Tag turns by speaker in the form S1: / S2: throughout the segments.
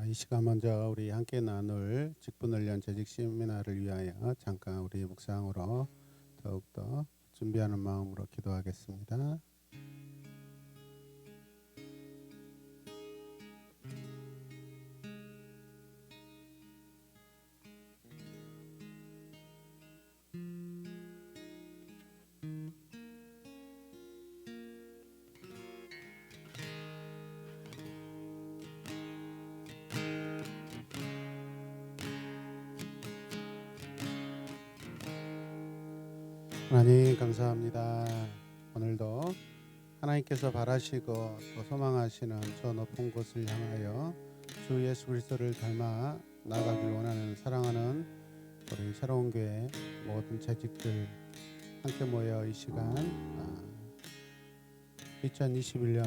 S1: 이 시간 먼저 우리 함께 나눌 직분을 위한 재직 세미나를 위하여 잠깐 우리 묵상으로 더욱더 준비하는 마음으로 기도하겠습니다. 하나님 감사합니다. 오늘도 하나님께서 바라시고 또 소망하시는 저 높은 곳을 향하여 주 예수 그리스도를 닮아 나아가길 원하는 사랑하는 우리 새로운 교회 모든 재직들 함께 모여 이 시간 2021년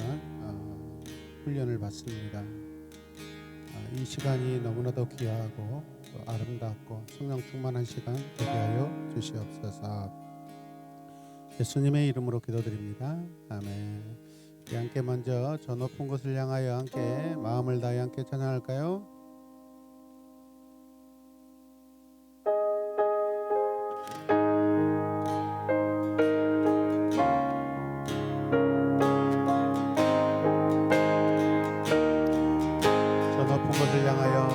S1: 훈련을 받습니다. 이 시간이 너무나도 귀하고 또 아름답고 성령 충만한 시간 되게 하여 주시옵소서. 예수님의 이름으로 기도드립니다. 아멘. 우리 함께 먼저 저 높은 곳을 향하여 함께 마음을 다해 함께 찬양할까요? 저 높은 곳을 향하여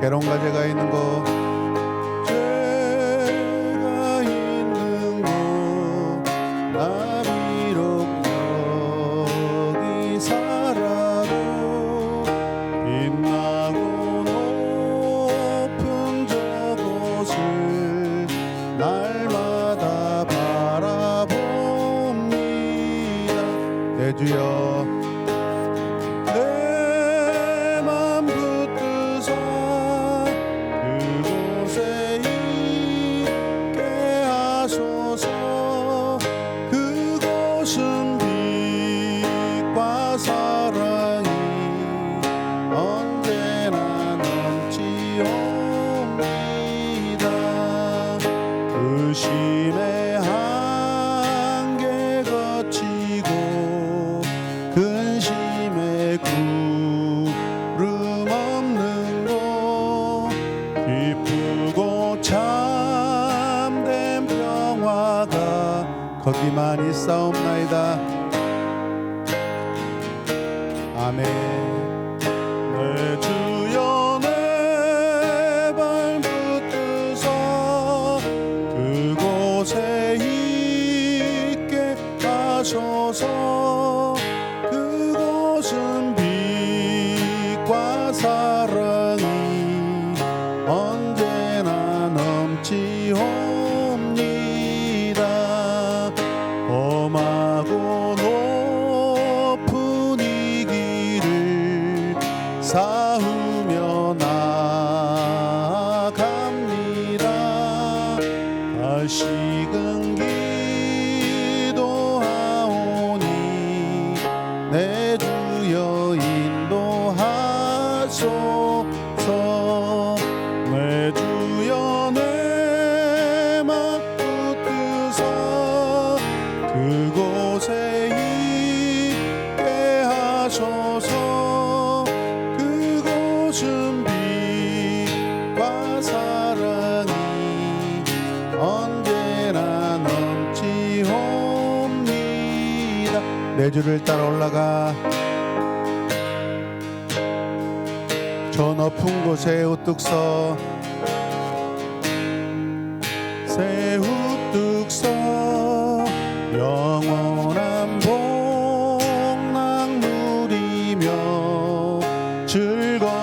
S1: 괴로운 가제가 있는 곳 죄가 있는 곳 나 비록 여기 살아도 빛나고 높은 저곳을 날마다 바라봅니다. 내 주여 의심의 한계 거치고 근심의 구름 없는 곳 기쁘고 참된 평화가 거기만 있사옵나이다. 아멘. 내 주여 내 발 붙드사 그곳에 있게 하소서. 그곳은 빛과 사랑이 언제나 넘치옵니다. 험하고 높은 이 길을 사으며 나아갑니다. 다시금 기도하오니 내 주여 인도하소서. 내 주여 내 맘 붙드사 그곳에 있게 하소서. 그곳은 빛과 사랑이 언제나 넘치옵니다. 내 주를 따라 올라가 저 높은 곳에 우뚝 서 새 우뚝 서 영원한 복락 누리며 즐거운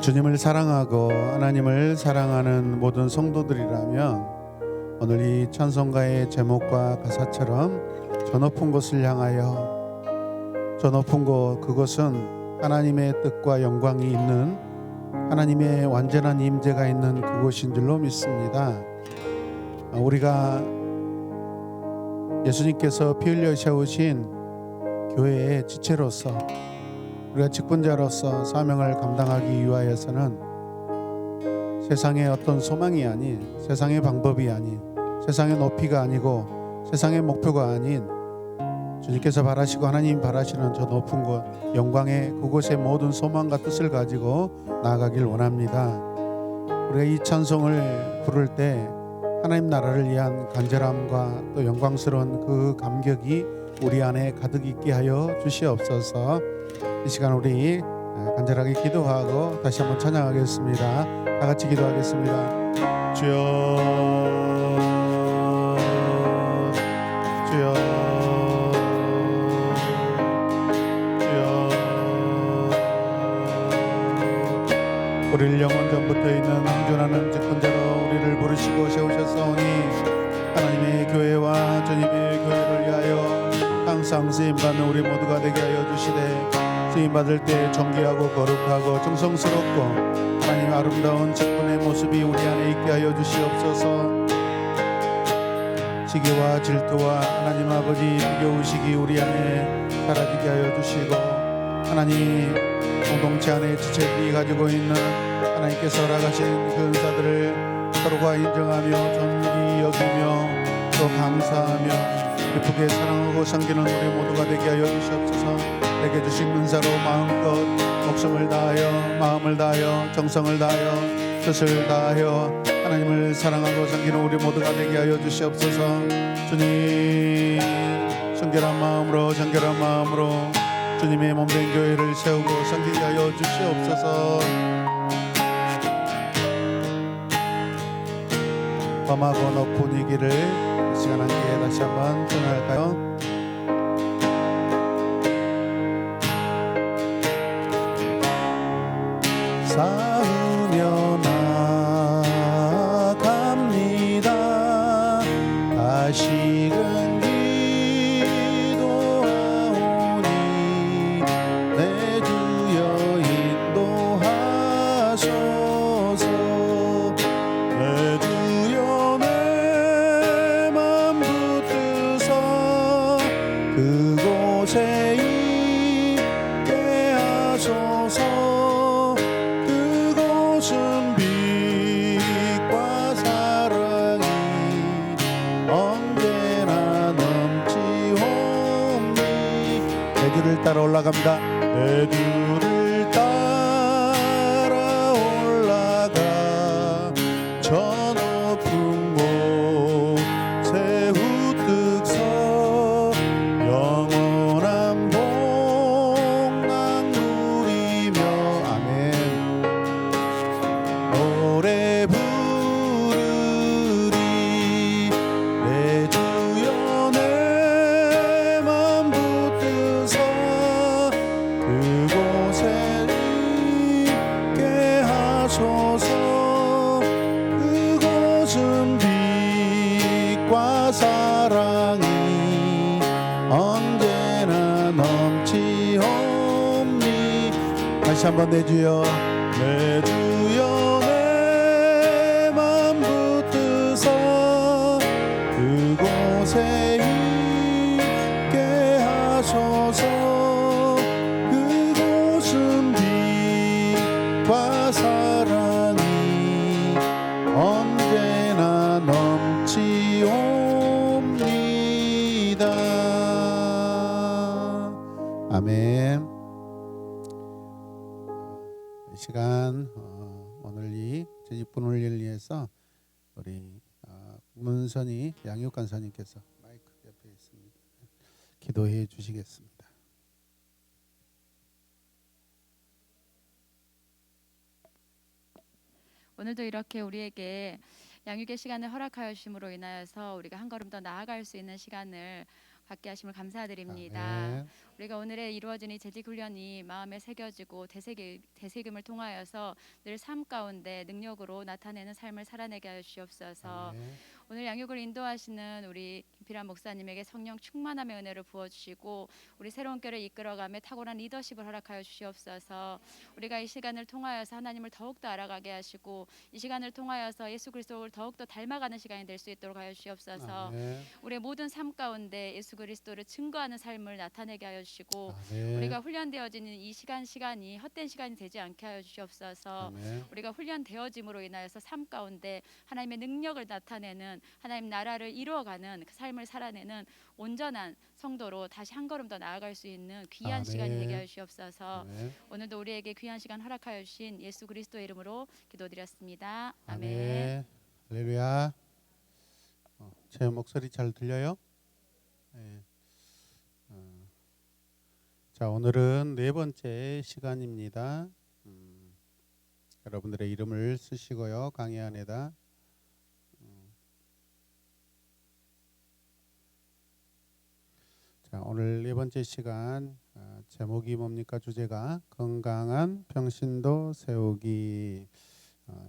S1: 주님을 사랑하고 하나님을 사랑하는 모든 성도들이라면 오늘 이 찬송가의 제목과 가사처럼 저 높은 곳을 향하여, 저 높은 곳, 그곳은 하나님의 뜻과 영광이 있는, 하나님의 완전한 임재가 있는 그곳인 줄로 믿습니다. 우리가 예수님께서 피 흘려 세우신 교회의 지체로서, 우리가 직분자로서 사명을 감당하기 위하여서는 세상의 어떤 소망이 아닌, 세상의 방법이 아닌, 세상의 높이가 아니고 세상의 목표가 아닌 주님께서 바라시고 하나님 바라시는 저 높은 곳, 영광의 그곳의 모든 소망과 뜻을 가지고 나아가길 원합니다. 우리가 이 찬송을 부를 때 하나님 나라를 위한 간절함과 또 영광스러운 그 감격이 우리 안에 가득 있게 하여 주시옵소서. 이 시간 우리 간절하게 기도하고 다시 한번 찬양하겠습니다. 다 같이 기도하겠습니다. 주여, 주여, 주여. 우리를 영원 전부터 있는 항존하는 직분자로 우리를 부르시고 세우셨사오니 하나님의 교회와 주님의 교회를 위하여 항상 쓰임받는 우리 모두가 되게 하여 주시되, 쓰임받을 때 정결하고 거룩하고 정성스럽고 하나님 아름다운 직분의 모습이 우리 안에 있게 하여 주시옵소서. 시기와 질투와 하나님 아버지 비교의식이 우리 안에 사라지게 하여 주시고, 하나님 공동체 안에 지체들이 가지고 있는 하나님께서 허락하신 그 은사들을 서로가 인정하며 존귀 여기며 또 감사하며 기쁘게 사랑하고 섬기는 우리 모두가 되게 하여 주시옵소서. 내게 주신 은사로 마음껏 목숨을 다하여, 마음을 다하여, 정성을 다하여, 뜻을 다하여 하나님을 사랑하고 섬기는 우리 모두가 되게 하여 주시옵소서. 주님, 순결한 마음으로, 정결한 마음으로 주님의 몸된 교회를 세우고 섬기게 하여 주시옵소서. 범하고 높은 이 길을 이 시간 함께 다시 한번 전할까요? 쌓으며 나갑니다. 다시금 기도하오니 내 주여 인도하소서. 내 주여 내 맘 붙드사 그곳에 있게 하소서. 그곳은 빛과 사랑이 언제나 넘치옵니. 내 주를 따라 올라갑니다. 내 주를 따라 올라가 저 높은 곳에 우뚝 서 영원한 복락 누리며 아멘 노래 부르리. 내 주여 내 맘 붙드사 그곳에 있게 하소서. 그곳은 빛과 사랑이 언제나 넘치옵니. 다시 한번 내 주여, 내 주여 내 맘 붙드사 그곳에 있게 하소서. 그곳은 빛과 사랑이 언제나 넘치옵니다. 아멘. 이 시간 오늘 이 제집분 올리를 위해서 우리 문선희 양육 간사님께서 마이크 옆에 있습니다. 기도해 주시겠습니다.
S2: 오늘도 이렇게 우리에게 양육의 시간을 허락하여 주심으로 인하여서 우리가 한 걸음 더 나아갈 수 있는 시간을 받게 하심을 감사드립니다.
S1: 아멘.
S2: 우리가 오늘의 이루어진 이 재직 훈련이 마음에 새겨지고 되새김을 통하여서 늘 삶 가운데 능력으로 나타내는 삶을 살아내게 하여 주시옵소서.
S1: 아멘.
S2: 오늘 양육을 인도하시는 우리 김필환 목사님에게 성령 충만함의 은혜를 부어주시고 우리 새로운 교회를 이끌어가며 탁월한 리더십을 허락하여 주시옵소서. 우리가 이 시간을 통하여서 하나님을 더욱더 알아가게 하시고 이 시간을 통하여서 예수 그리스도를 더욱더 닮아가는 시간이 될 수 있도록 하여 주시옵소서.
S1: 아멘.
S2: 우리의 모든 삶 가운데 예수 그리스도를 증거하는 삶을 나타내게 하여 주시고
S1: 아멘.
S2: 우리가 훈련되어지는 이 시간이 헛된 시간이 되지 않게 하여 주시옵소서.
S1: 아멘.
S2: 우리가 훈련되어짐으로 인하여서 삶 가운데 하나님의 능력을 나타내는 하나님 나라를 이루어가는 그 삶을 살아내는 온전한 성도로 다시 한 걸음 더 나아갈 수 있는 귀한 시간이 되게 하여
S1: 아멘.
S2: 주시옵소서.
S1: 아멘.
S2: 오늘도 우리에게 귀한 시간 허락하여 주신 예수 그리스도의 이름으로 기도드렸습니다. 아멘.
S1: 아멘. 할렐루야. 제 목소리 잘 들려요? 네. 자, 오늘은 네 번째 시간입니다. 여러분들의 이름을 쓰시고요. 강의 안에다. 자, 오늘 네 번째 시간 제목이 뭡니까? 주제가 건강한 평신도 세우기.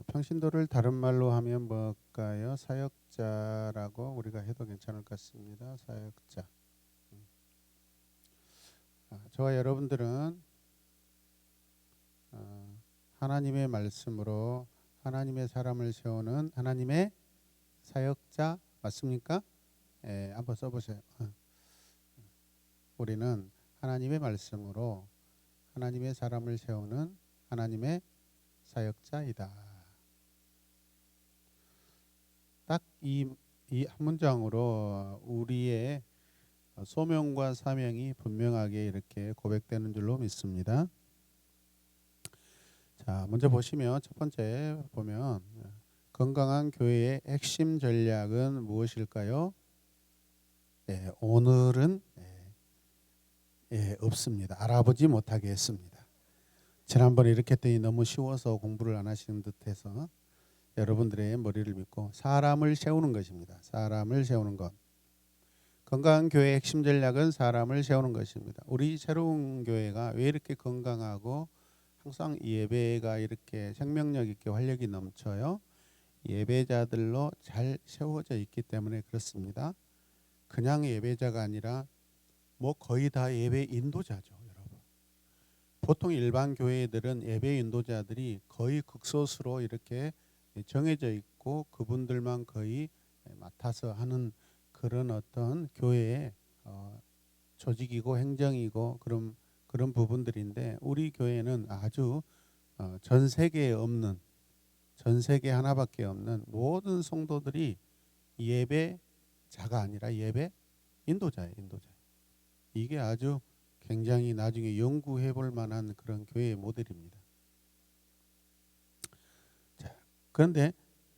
S1: 평신도를 다른 말로 하면 뭘까요? 사역자라고 우리가 해도 괜찮을 것 같습니다. 사역자. 저와 여러분들은 하나님의 말씀으로 하나님의 사람을 세우는 하나님의 사역자 맞습니까? 예, 한번 써보세요. 우리는 하나님의 말씀으로 하나님의 사람을 세우는 하나님의 사역자이다. 딱 이 한 문장으로 우리의 소명과 사명이 분명하게 이렇게 고백되는 줄로 믿습니다. 자, 먼저 보시면 첫 번째 보면 건강한 교회의 핵심 전략은 무엇일까요? 네, 오늘은 없습니다. 알아보지 못하게 했습니다. 지난번에 이렇게 했더니 너무 쉬워서 공부를 안 하시는 듯해서 여러분들의 머리를 믿고 사람을 세우는 것입니다. 사람을 세우는 것. 건강한 교회의 핵심 전략은 사람을 세우는 것입니다. 우리 새로운 교회가 왜 이렇게 건강하고 항상 예배가 이렇게 생명력 있게 활력이 넘쳐요? 예배자들로 잘 세워져 있기 때문에 그렇습니다. 그냥 예배자가 아니라 뭐 거의 다 예배 인도자죠, 여러분. 보통 일반 교회들은 예배 인도자들이 거의 극소수로 이렇게 정해져 있고 그분들만 거의 맡아서 하는 그런 어떤 교회의 조직이고 행정이고 그런 부분들인데 우리 교회는 아주 전 세계에 없는 전 세계 하나밖에 없는 모든 성도들이 예배자가 아니라 예배 인도자예요, 인도자. 이게 아주 굉장히 나중에 연구해 볼 만한 그런 교회의 모델입니다. 자, 그런데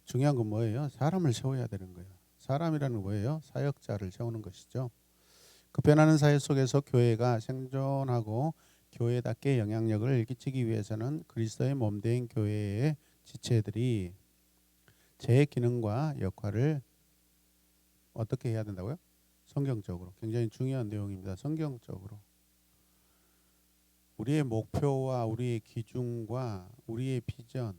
S1: 중요한 건 뭐예요? 사람을 세워야 되는 거예요. 사람이라는 건 뭐예요? 사역자를 세우는 것이죠. 그 변하는 사회 속에서 교회가 생존하고 교회답게 영향력을 끼치기 위해서는 그리스도의 몸된 교회의 지체들이 제 기능과 역할을 어떻게 해야 된다고요? 성경적으로. 굉장히 중요한 내용입니다. 성경적으로. 우리의 목표와 우리의 기준과 우리의 비전,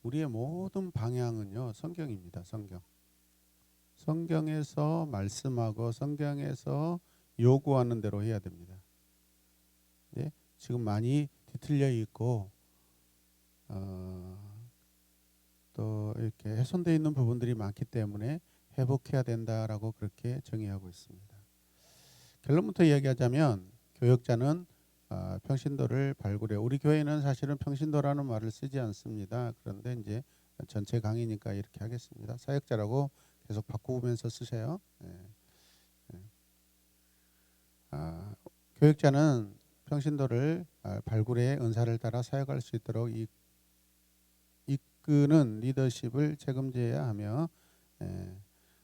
S1: 우리의 모든 방향은요, 성경입니다. 성경. 성경에서 말씀하고 성경에서 요구하는 대로 해야 됩니다. 예? 지금 많이 뒤틀려 있고 또 이렇게 훼손되어 있는 부분들이 많기 때문에 회복해야 된다라고 그렇게 정의하고 있습니다. 결론부터 이야기하자면 교역자는 평신도를 발굴해. 우리 교회는 사실은 평신도라는 말을 쓰지 않습니다. 그런데 이제 전체 강의니까 이렇게 하겠습니다. 사역자라고 계속 바꾸면서 쓰세요. 교역자는 평신도를 발굴해 은사를 따라 사역할 수 있도록 이끄는 리더십을 책임져야 하며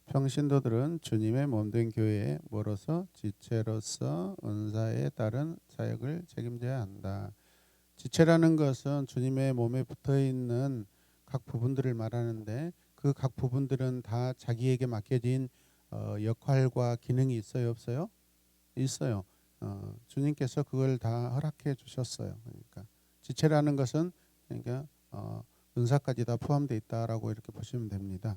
S1: 평신도들은 주님의 몸된 교회에 뭐로서 지체로서 은사에 따른 사역을 책임져야 한다. 지체라는 것은 주님의 몸에 붙어있는 각 부분들을 말하는데 그 각 부분들은 다 자기에게 맡겨진 역할과 기능이 있어요, 없어요? 있어요. 주님께서 그걸 다 허락해 주셨어요. 그러니까 지체라는 것은 그러니까 은사까지 다 포함되어 있다라고 이렇게 보시면 됩니다.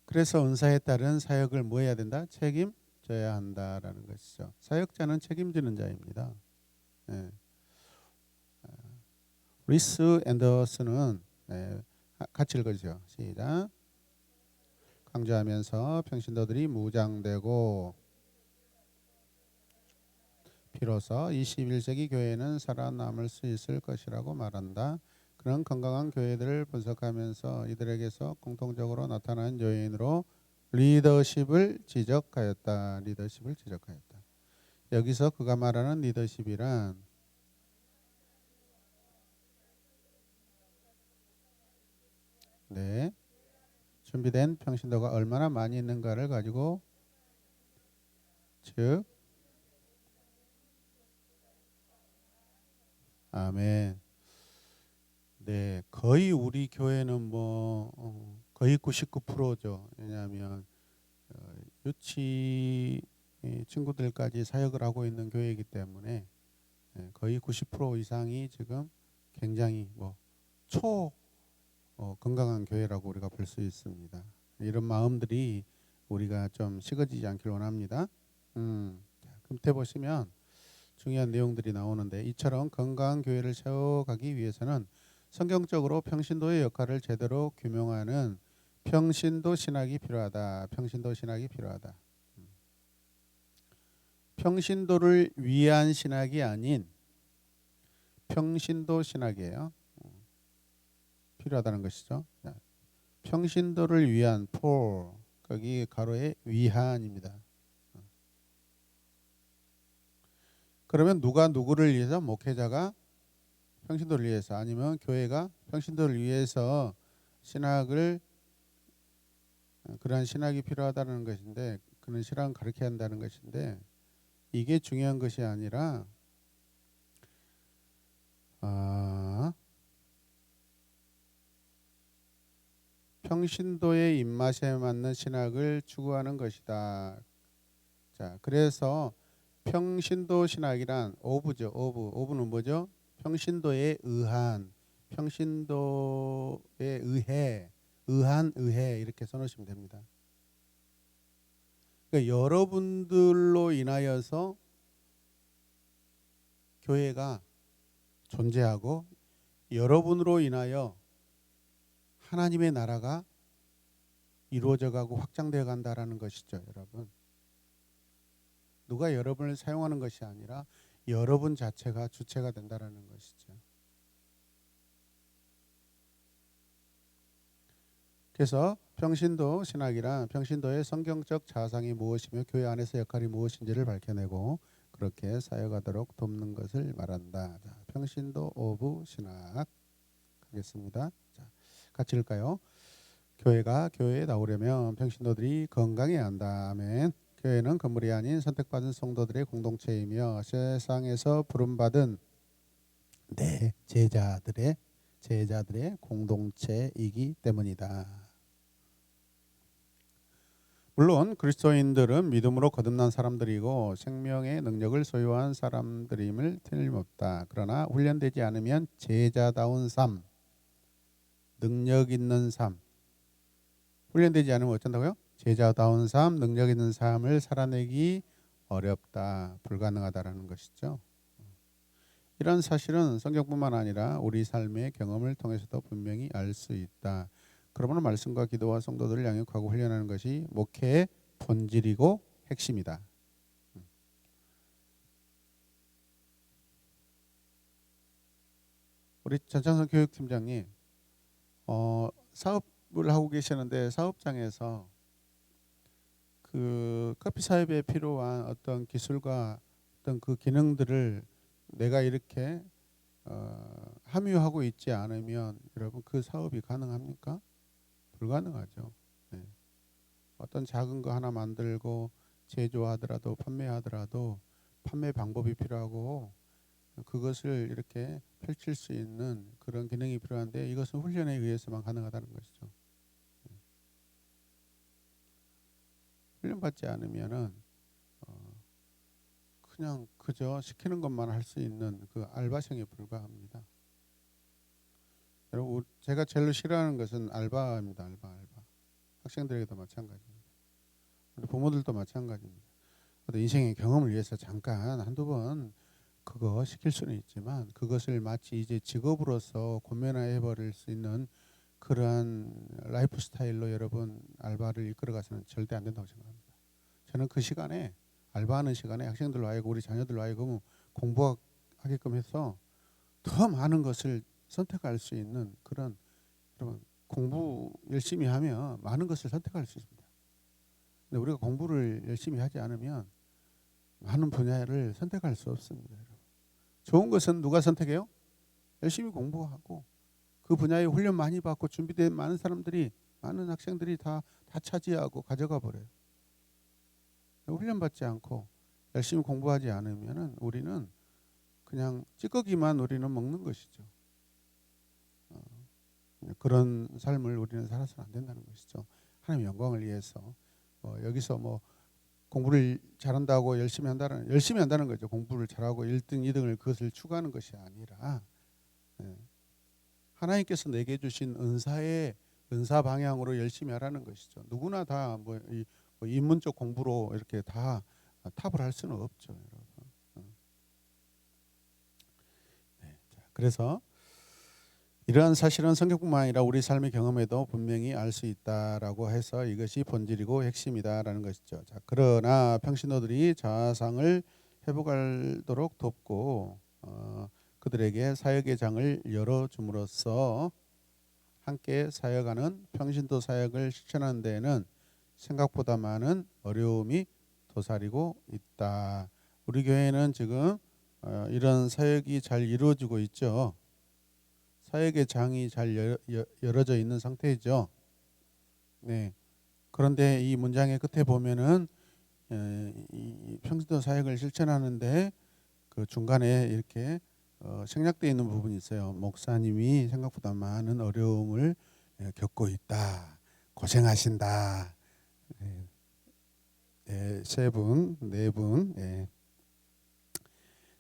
S1: 그래서 은사에 따른 사역을 뭐 해야 된다? 책임져야 한다라는 것이죠. 사역자는 책임지는 자입니다. 예. 리스 앤더슨은 같이 읽어주세요. 시작. 강조하면서 평신도들이 무장되고 비로소 21세기 교회는 살아남을 수 있을 것이라고 말한다. 그런 건강한 교회들을 분석하면서 이들에게서 공통적으로 나타나는 요인으로 리더십을 지적하였다. 리더십을 지적하였다. 여기서 그가 말하는 리더십이란 네, 준비된 평신도가 얼마나 많이 있는가를 가지고 즉 아멘. 네, 거의 우리 교회는 뭐 거의 99%죠. 왜냐하면 유치 친구들까지 사역을 하고 있는 교회이기 때문에 거의 90% 이상이 지금 굉장히 초 건강한 교회라고 우리가 볼 수 있습니다. 이런 마음들이 우리가 좀 식어지지 않길 원합니다. 밑에 보시면 중요한 내용들이 나오는데 이처럼 건강한 교회를 세워가기 위해서는 성경적으로 평신도의 역할을 제대로 규명하는 평신도 신학이 필요하다. 평신도 신학이 필요하다. 평신도를 위한 신학이 아닌 평신도 신학이에요. 필요하다는 것이죠. 평신도를 위한 for 거기 가로에 위한입니다. 그러면 누가 누구를 위해서 목회자가 평신도를 위해서 아니면 교회가 평신도를 위해서 신학을 그러한 신학이 필요하다는 것인데 그런 신학을 가르쳐야 한다는 것인데 이게 중요한 것이 아니라 평신도의 입맛에 맞는 신학을 추구하는 것이다. 자, 그래서 평신도 신학이란 오브죠. 오브는 뭐죠? 평신도에 의한, 평신도에 의해, 의해 이렇게 써놓으시면 됩니다. 그러니까 여러분들로 인하여서 교회가 존재하고 여러분으로 인하여 하나님의 나라가 이루어져 가고 확장되어 간다라는 것이죠, 여러분. 누가 여러분을 사용하는 것이 아니라 여러분 자체가 주체가 된다라는 것이죠. 그래서 평신도 신학이란 평신도의 성경적 자상이 무엇이며 교회 안에서 역할이 무엇인지를 밝혀내고 그렇게 사역하도록 돕는 것을 말한다. 자, 평신도 오브 신학 하겠습니다. 자, 같이 읽을까요? 교회가 교회에 나오려면 평신도들이 건강해야 한다. 아멘. 교회는 건물이 아닌 선택받은 성도들의 공동체이며 세상에서 부름받은 제자들의 공동체이기 때문이다. 물론 그리스도인들은 믿음으로 거듭난 사람들이고 생명의 능력을 소유한 사람들임을 틀림없다. 그러나 훈련되지 않으면 제자다운 삶, 능력 있는 삶, 훈련되지 않으면 어쩐다고요? 제자다운 삶, 능력 있는 삶을 살아내기 어렵다, 불가능하다라는 것이죠. 이런 사실은 성경뿐만 아니라 우리 삶의 경험을 통해서도 분명히 알 수 있다. 그러므로 말씀과 기도와 성도들을 양육하고 훈련하는 것이 목회의 본질이고 핵심이다. 우리 전창선 교육팀장님 사업을 하고 계시는데 사업장에서 그 커피 사업에 필요한 어떤 기술과 어떤 그 기능들을 내가 이렇게 함유하고 있지 않으면 여러분 그 사업이 가능합니까? 불가능하죠. 네. 어떤 작은 거 하나 만들고 제조하더라도 판매하더라도 판매 방법이 필요하고 그것을 이렇게 펼칠 수 있는 그런 기능이 필요한데 이것은 훈련에 의해서만 가능하다는 것이죠. 훈련받지 않으면은 그냥 그저 시키는 것만 할 수 있는 그 알바생에 불과합니다. 여러분, 제가 제일 싫어하는 것은 알바입니다. 알바. 학생들에게도 마찬가지입니다. 우리 부모들도 마찬가지입니다. 인생의 경험을 위해서 잠깐 한두 번 그거 시킬 수는 있지만 그것을 마치 이제 직업으로서 권면화해 버릴 수 있는 그러한 라이프 스타일로 여러분 알바를 이끌어가서는 절대 안 된다고 생각합니다. 저는 그 시간에 알바하는 시간에 학생들로 하여금 우리 자녀들로 하여금 공부하게끔 해서 더 많은 것을 선택할 수 있는 그런 여러분 공부 열심히 하면 많은 것을 선택할 수 있습니다. 근데 우리가 공부를 열심히 하지 않으면 많은 분야를 선택할 수 없습니다. 여러분. 좋은 것은 누가 선택해요? 열심히 공부하고 그 분야에 훈련 많이 받고 준비된 많은 사람들이 많은 학생들이 다 차지하고 가져가 버려요. 훈련 받지 않고 열심히 공부하지 않으면은 우리는 그냥 찌꺼기만 우리는 먹는 것이죠. 그런 삶을 우리는 살아서는 안 된다는 것이죠. 하나님의 영광을 위해서 여기서 뭐 공부를 잘한다고 열심히 한다는 거죠. 공부를 잘하고 1등, 2등을 그것을 추구하는 것이 아니라 하나님께서 내게 주신 은사 방향으로 열심히 하라는 것이죠. 누구나 다 뭐 인문적 공부로 이렇게 다 탑을 할 수는 없죠, 여러분. 네, 자, 그래서 이러한 사실은 성경뿐만 아니라 우리 삶의 경험에도 분명히 알 수 있다라고 해서 이것이 본질이고 핵심이다라는 것이죠. 자, 그러나 평신도들이 자아상을 회복하도록 돕고 그들에게 사역의 장을 열어줌으로써 함께 사역하는 평신도 사역을 실천하는 데에는 생각보다 많은 어려움이 도사리고 있다. 우리 교회는 지금 이런 사역이 잘 이루어지고 있죠. 사역의 장이 잘 열어져 있는 상태이죠. 네. 그런데 이 문장의 끝에 보면은 이 평신도 사역을 실천하는데 그 중간에 이렇게 생략되어 있는 부분이 있어요. 목사님이 생각보다 많은 어려움을 겪고 있다. 고생하신다. 세 분, 네 분.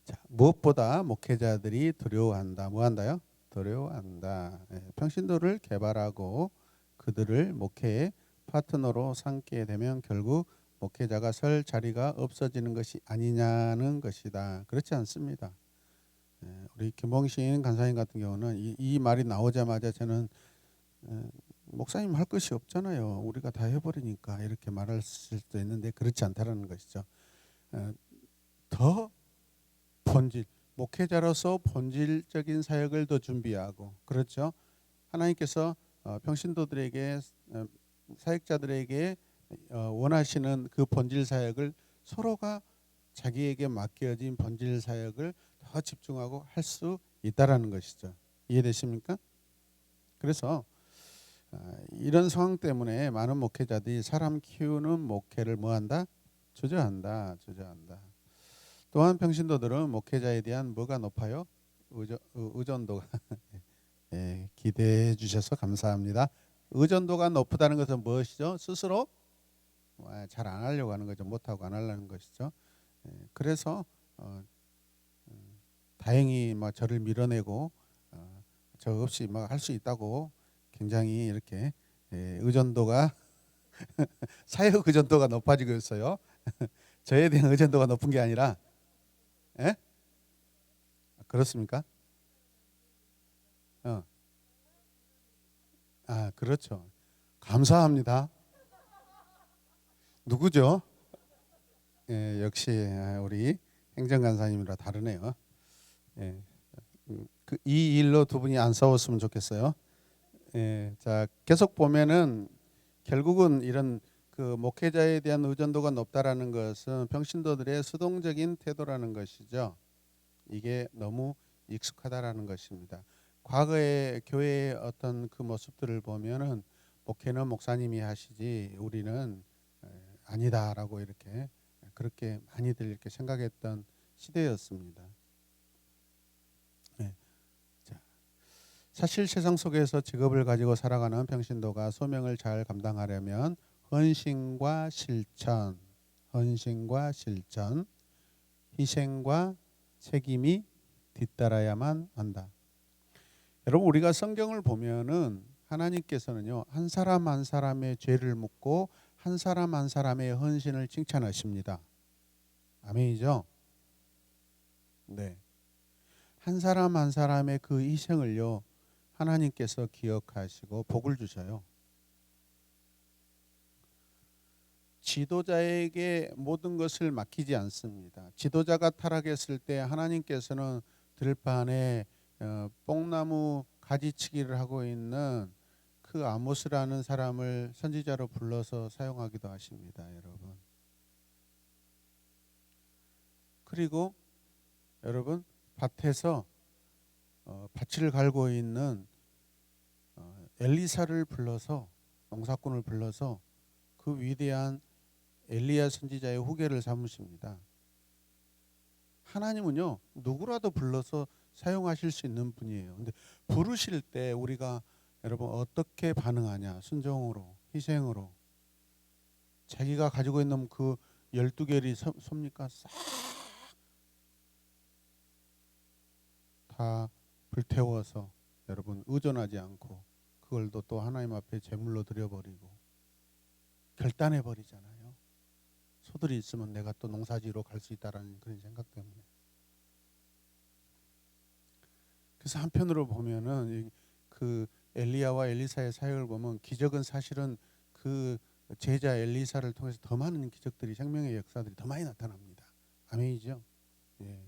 S1: 자, 무엇보다 목회자들이 두려워한다. 뭐 한다요? 두려워한다. 평신도를 개발하고 그들을 목회의 파트너로 삼게 되면 결국 목회자가 설 자리가 없어지는 것이 아니냐는 것이다. 그렇지 않습니다. 우리 김봉신 간사님 같은 경우는 이 말이 나오자마자 저는 목사님 할 것이 없잖아요. 우리가 다 해버리니까 이렇게 말할 수도 있는데 그렇지 않다라는 것이죠. 더 본질, 목회자로서 본질적인 사역을 더 준비하고 그렇죠. 하나님께서 평신도들에게 사역자들에게 원하시는 그 본질 사역을 서로가 자기에게 맡겨진 본질 사역을 더 집중하고 할 수 있다라는 것이죠. 이해되십니까? 그래서 이런 상황 때문에 많은 목회자들이 사람 키우는 목회를 뭐한다? 주저한다. 또한 평신도들은 목회자에 대한 뭐가 높아요? 의존도가 기대해 주셔서 감사합니다. 의존도가 높다는 것은 무엇이죠? 스스로 잘 안 하려고 하는 거죠. 못하고 안 하려는 것이죠. 그래서 다행히 막 저를 밀어내고 저 없이 막 할 수 있다고 굉장히 이렇게 의존도가 사역 의존도가 높아지고 있어요. 저에 대한 의존도가 높은 게 아니라 그렇습니까? 그렇죠. 감사합니다. 누구죠? 역시 우리 행정간사님이라 다르네요. 이 일로 두 분이 안 싸웠으면 좋겠어요. 자, 계속 보면은 결국은 이런 그 목회자에 대한 의존도가 높다라는 것은 평신도들의 수동적인 태도라는 것이죠. 이게 너무 익숙하다라는 것입니다. 과거의 교회의 어떤 그 모습들을 보면은 목회는 목사님이 하시지 우리는 아니다라고 이렇게 그렇게 많이들 이렇게 생각했던 시대였습니다. 자, 사실 세상 속에서 직업을 가지고 살아가는 평신도가 소명을 잘 감당하려면 헌신과 실천, 헌신과 실천, 희생과 책임이 뒤따라야만 한다. 여러분, 우리가 성경을 보면은 하나님께서는요, 한 사람 한 사람의 죄를 묻고 한 사람 한 사람의 헌신을 칭찬하십니다. 아멘이죠? 네. 한 사람 한 사람의 그 희생을요, 하나님께서 기억하시고 복을 주셔요. 지도자에게 모든 것을 맡기지 않습니다. 지도자가 타락했을 때 하나님께서는 들판에 뽕나무 가지치기를 하고 있는 그 아모스라는 사람을 선지자로 불러서 사용하기도 하십니다, 여러분. 그리고 여러분, 밭에서 밭을 갈고 있는 엘리사를 불러서, 농사꾼을 불러서 그 위대한 엘리야 선지자의 후계를 삼으십니다. 하나님은요, 누구라도 불러서 사용하실 수 있는 분이에요. 근데 부르실 때 우리가 여러분 어떻게 반응하냐? 순종으로, 희생으로. 자기가 가지고 있는 그 12개리 섭니까? 싹 다 불태워서 여러분 의존하지 않고 그걸 또 하나님 앞에 제물로 드려버리고 결단해 버리잖아요. 소들이 있으면 내가 또 농사지로 갈 수 있다라는 그런 생각 때문에. 그래서 한편으로 보면은 그 엘리야와 엘리사의 사역을 보면 기적은 사실은 그 제자 엘리사를 통해서 더 많은 기적들이, 생명의 역사들이 더 많이 나타납니다. 아멘이죠? 예.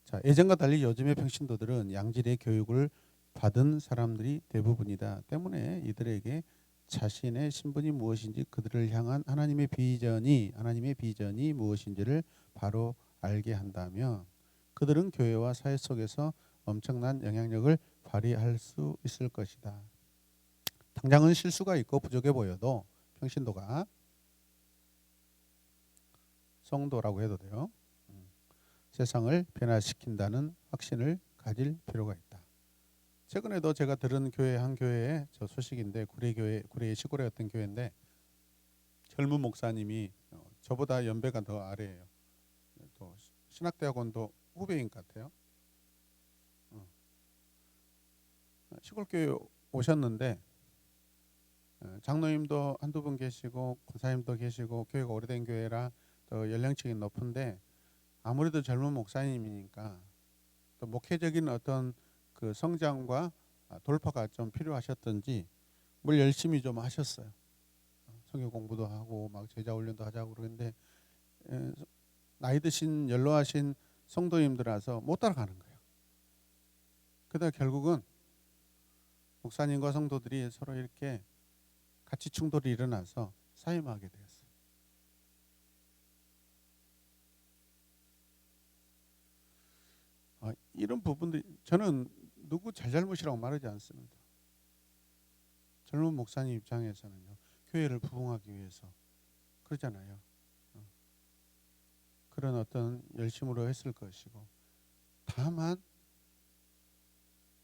S1: 자, 예전과 달리 요즘의 평신도들은 양질의 교육을 받은 사람들이 대부분이다 때문에 이들에게 자신의 신분이 무엇인지, 그들을 향한 하나님의 비전이 무엇인지를 바로 알게 한다면 그들은 교회와 사회 속에서 엄청난 영향력을 발휘할 수 있을 것이다. 당장은 실수가 있고 부족해 보여도 평신도가, 성도라고 해도 돼요, 세상을 변화시킨다는 확신을 가질 필요가 있다. 최근에도 제가 들은 교회, 한 교회의 저 소식인데, 구례의 시골의 어떤 교회인데 젊은 목사님이 저보다 연배가 더 아래예요. 또 신학대학원도 후배인 것 같아요. 시골 교회 오셨는데 장로님도 한두 분 계시고 권사님도 계시고 교회가 오래된 교회라 또 연령층이 높은데, 아무래도 젊은 목사님이니까 또 목회적인 어떤 그 성장과 돌파가 좀 필요하셨던지 뭘 열심히 좀 하셨어요. 성경 공부도 하고 막 제자 훈련도 하자고 그러는데 나이 드신 연로하신 성도님들아서 못 따라가는 거예요. 그러다 결국은 목사님과 성도들이 서로 이렇게 가치 충돌이 일어나서 사임하게 되었어요. 이런 부분들이, 저는 누구 잘잘못이라고 말하지 않습니다. 젊은 목사님 입장에서는요, 교회를 부흥하기 위해서 그러잖아요. 그런 어떤 열심으로 했을 것이고, 다만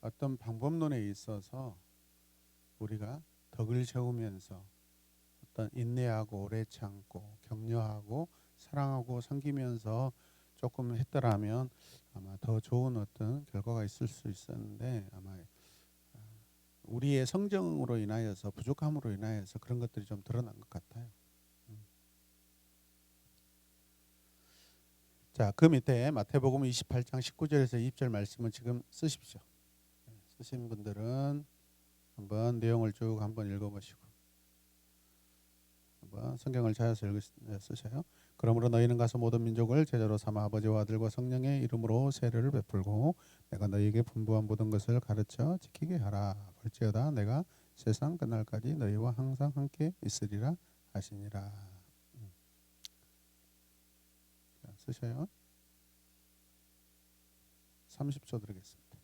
S1: 어떤 방법론에 있어서 우리가 덕을 세우면서 어떤 인내하고 오래 참고 격려하고 사랑하고 섬기면서 조금 했더라면 아마 더 좋은 어떤 결과가 있을 수 있었는데, 아마 우리의 성정으로 인하여서, 부족함으로 인하여서 그런 것들이 좀 드러난 것 같아요. 자, 그 밑에 마태복음 28장 19절에서 20절 말씀을 지금 쓰십시오. 쓰신 분들은 한번 내용을 쭉 한번 읽어보시고 한번 성경을 찾아서 쓰셔요. 그러므로 너희는 가서 모든 민족을 제자로 삼아 아버지와 아들과 성령의 이름으로 세례를 베풀고 내가 너희에게 분부한 모든 것을 가르쳐 지키게 하라. 볼지어다 내가 세상 끝날까지 너희와 항상 함께 있으리라 하시니라. 자, 쓰셔요. 30초 드리겠습니다.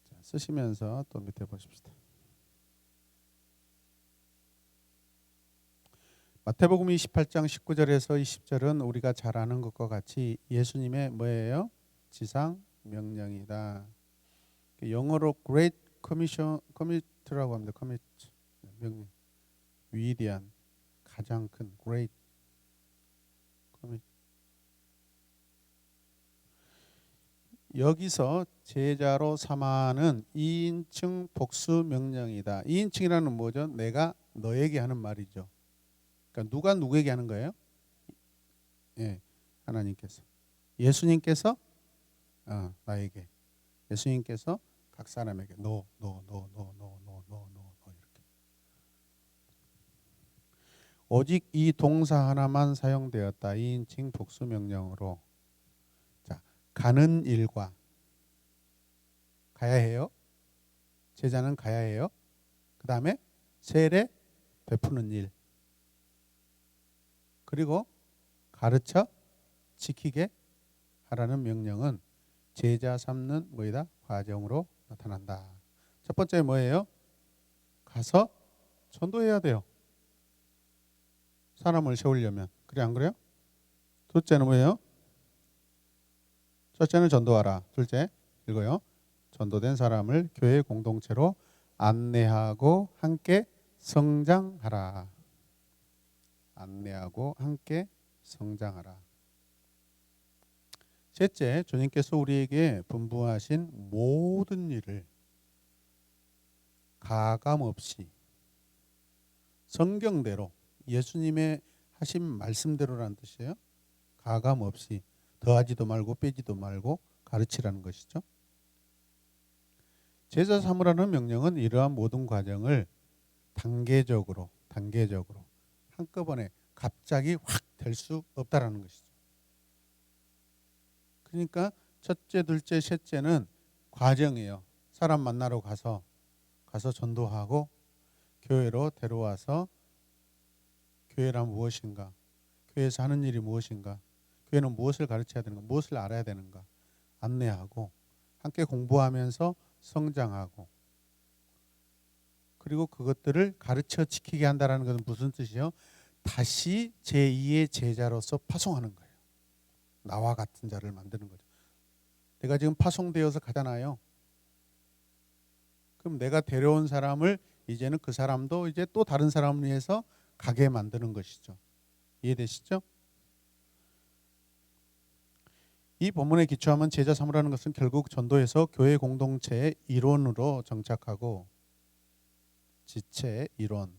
S1: 자, 쓰시면서 또 밑에 보십시다. 마태복음 28장 19절에서 20절은 우리가 잘 아는 것과 같이 예수님의 뭐예요? 지상 명령이다. 영어로 Great Commit라고 합니다. Commit 명령. 위대한 가장 큰 Great Commit. 여기서 제자로 삼아는 2인칭 복수 명령이다. 2인칭이라는 뭐죠? 내가 너에게 하는 말이죠. 그러니까 누가 누구에게 하는 거예요? 예, 하나님께서. 예수님께서 나에게. 예수님께서 각 사람에게 너 이렇게. 오직 이 동사 하나만 사용되었다. 2인칭 복수 명령으로. 자, 가는 일과 가야 해요. 제자는 가야 해요. 그 다음에 세례 베푸는 일. 그리고 가르쳐 지키게 하라는 명령은 제자 삼는 뭐이다? 과정으로 나타난다. 첫 번째 뭐예요? 가서 전도해야 돼요. 사람을 세우려면. 그래 안 그래요? 둘째는 뭐예요? 첫째는 전도하라. 둘째 읽어요. 전도된 사람을 교회 공동체로 안내하고 함께 성장하라. 안내하고 함께 성장하라. 셋째, 주님께서 우리에게 분부하신 모든 일을 가감 없이 성경대로 예수님의 하신 말씀대로라는 뜻이에요. 가감 없이 더하지도 말고 빼지도 말고 가르치라는 것이죠. 제자 삼으라는 명령은 이러한 모든 과정을 단계적으로 한꺼번에 갑자기 확 될 수 없다라는 것이죠. 그러니까 첫째, 둘째, 셋째는 과정이에요. 사람 만나러 가서 전도하고 교회로 데려와서 교회란 무엇인가, 교회에서 하는 일이 무엇인가, 교회는 무엇을 가르쳐야 되는가, 무엇을 알아야 되는가 안내하고 함께 공부하면서 성장하고 그리고 그것들을 가르쳐 지키게 한다는 것은 무슨 뜻이요? 다시 제2의 제자로서 파송하는 거예요. 나와 같은 자를 만드는 거죠. 내가 지금 파송되어서 가잖아요. 그럼 내가 데려온 사람을 이제는 그 사람도 이제 또 다른 사람을 위해서 가게 만드는 것이죠. 이해되시죠? 이 본문에 기초하면 제자 삼으라는 것은 결국 전도에서 교회 공동체의 이론으로 정착하고 지체 이론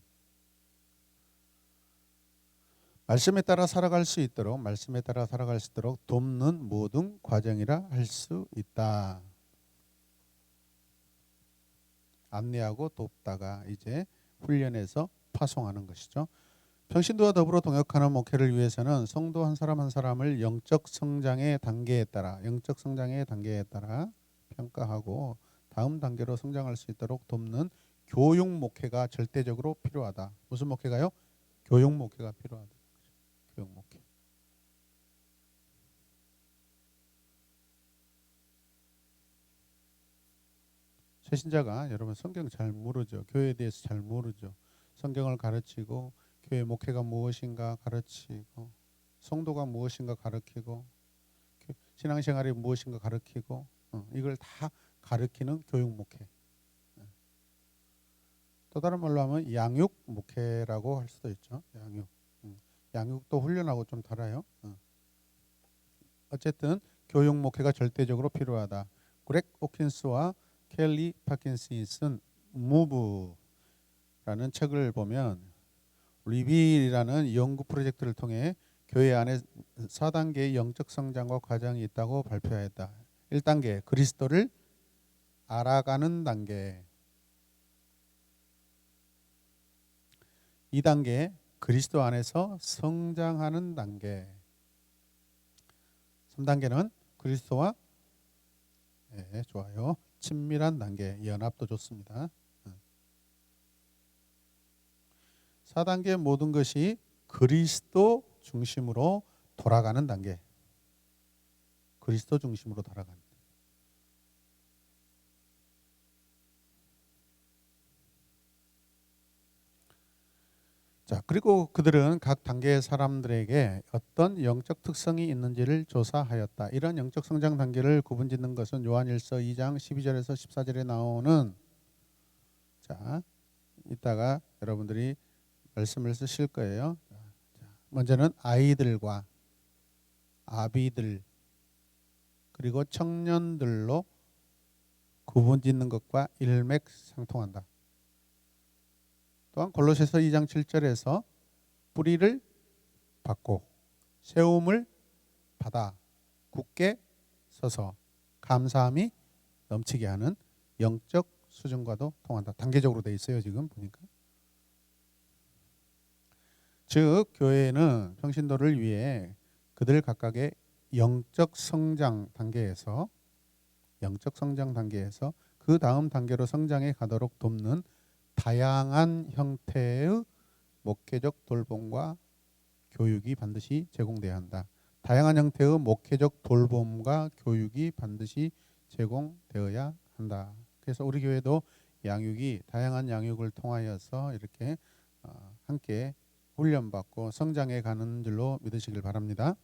S1: 말씀에 따라 살아갈 수 있도록 돕는 모든 과정이라 할 수 있다. 안내하고 돕다가 이제 훈련해서 파송하는 것이죠. 평신도와 더불어 동역하는 목회를 위해서는 성도 한 사람 한 사람을 영적 성장의 단계에 따라 평가하고 다음 단계로 성장할 수 있도록 돕는 교육 목회가 절대적으로 필요하다. 무슨 목회가요? 교육 목회가 필요하다. 교육 목회. 새신자가 여러분 성경 잘 모르죠. 교회에 대해서 잘 모르죠. 성경을 가르치고 교회 목회가 무엇인가 가르치고 성도가 무엇인가 가르치고 신앙생활이 무엇인가 가르치고 이걸 다 가르치는 교육 목회. 또 다른 말로 하면 양육 목회라고 할 수도 있죠. 양육도 훈련하고 좀 달라요. 어쨌든 교육 목회가 절대적으로 필요하다. 그렉 오킨스와 켈리 파킨슨이 쓴 무브라는 책을 보면 리빌이라는 연구 프로젝트를 통해 교회 안에 4단계의 영적 성장과 과정이 있다고 발표했다. 1단계 그리스도를 알아가는 단계, 2단계 그리스도 안에서 성장하는 단계, 3단계는 그리스도와 좋아요. 친밀한 단계, 연합도 좋습니다. 4단계 모든 것이 그리스도 중심으로 돌아가는 단계. 그리스도 중심으로 돌아가는 단계. 자, 그리고 그들은 각 단계의 사람들에게 어떤 영적 특성이 있는지를 조사하였다. 이런 영적 성장 단계를 구분짓는 것은 요한일서 2장 12절에서 14절에 나오는, 자, 이따가 여러분들이 말씀을 쓰실 거예요. 먼저는 아이들과 아비들 그리고 청년들로 구분짓는 것과 일맥상통한다. 또한 골로새서 2장 7절에서 뿌리를 받고 세움을 받아 굳게 서서 감사함이 넘치게 하는 영적 수준과도 통한다. 단계적으로 돼 있어요. 지금 보니까. 즉 교회는 평신도를 위해 그들 각각의 영적 성장 단계에서 그 다음 단계로 성장해 가도록 돕는 다양한 형태의 목회적 돌봄과 교육이 반드시 제공돼야 한다. 다양한 형태의 목회적 돌봄과 교육이 반드시 제공되어야 한다. 그래서 우리 교회도 양육이 다양한 양육을 통하여서 이렇게 함께 훈련받고 성장해 가는 줄로 믿으시길 바랍니다.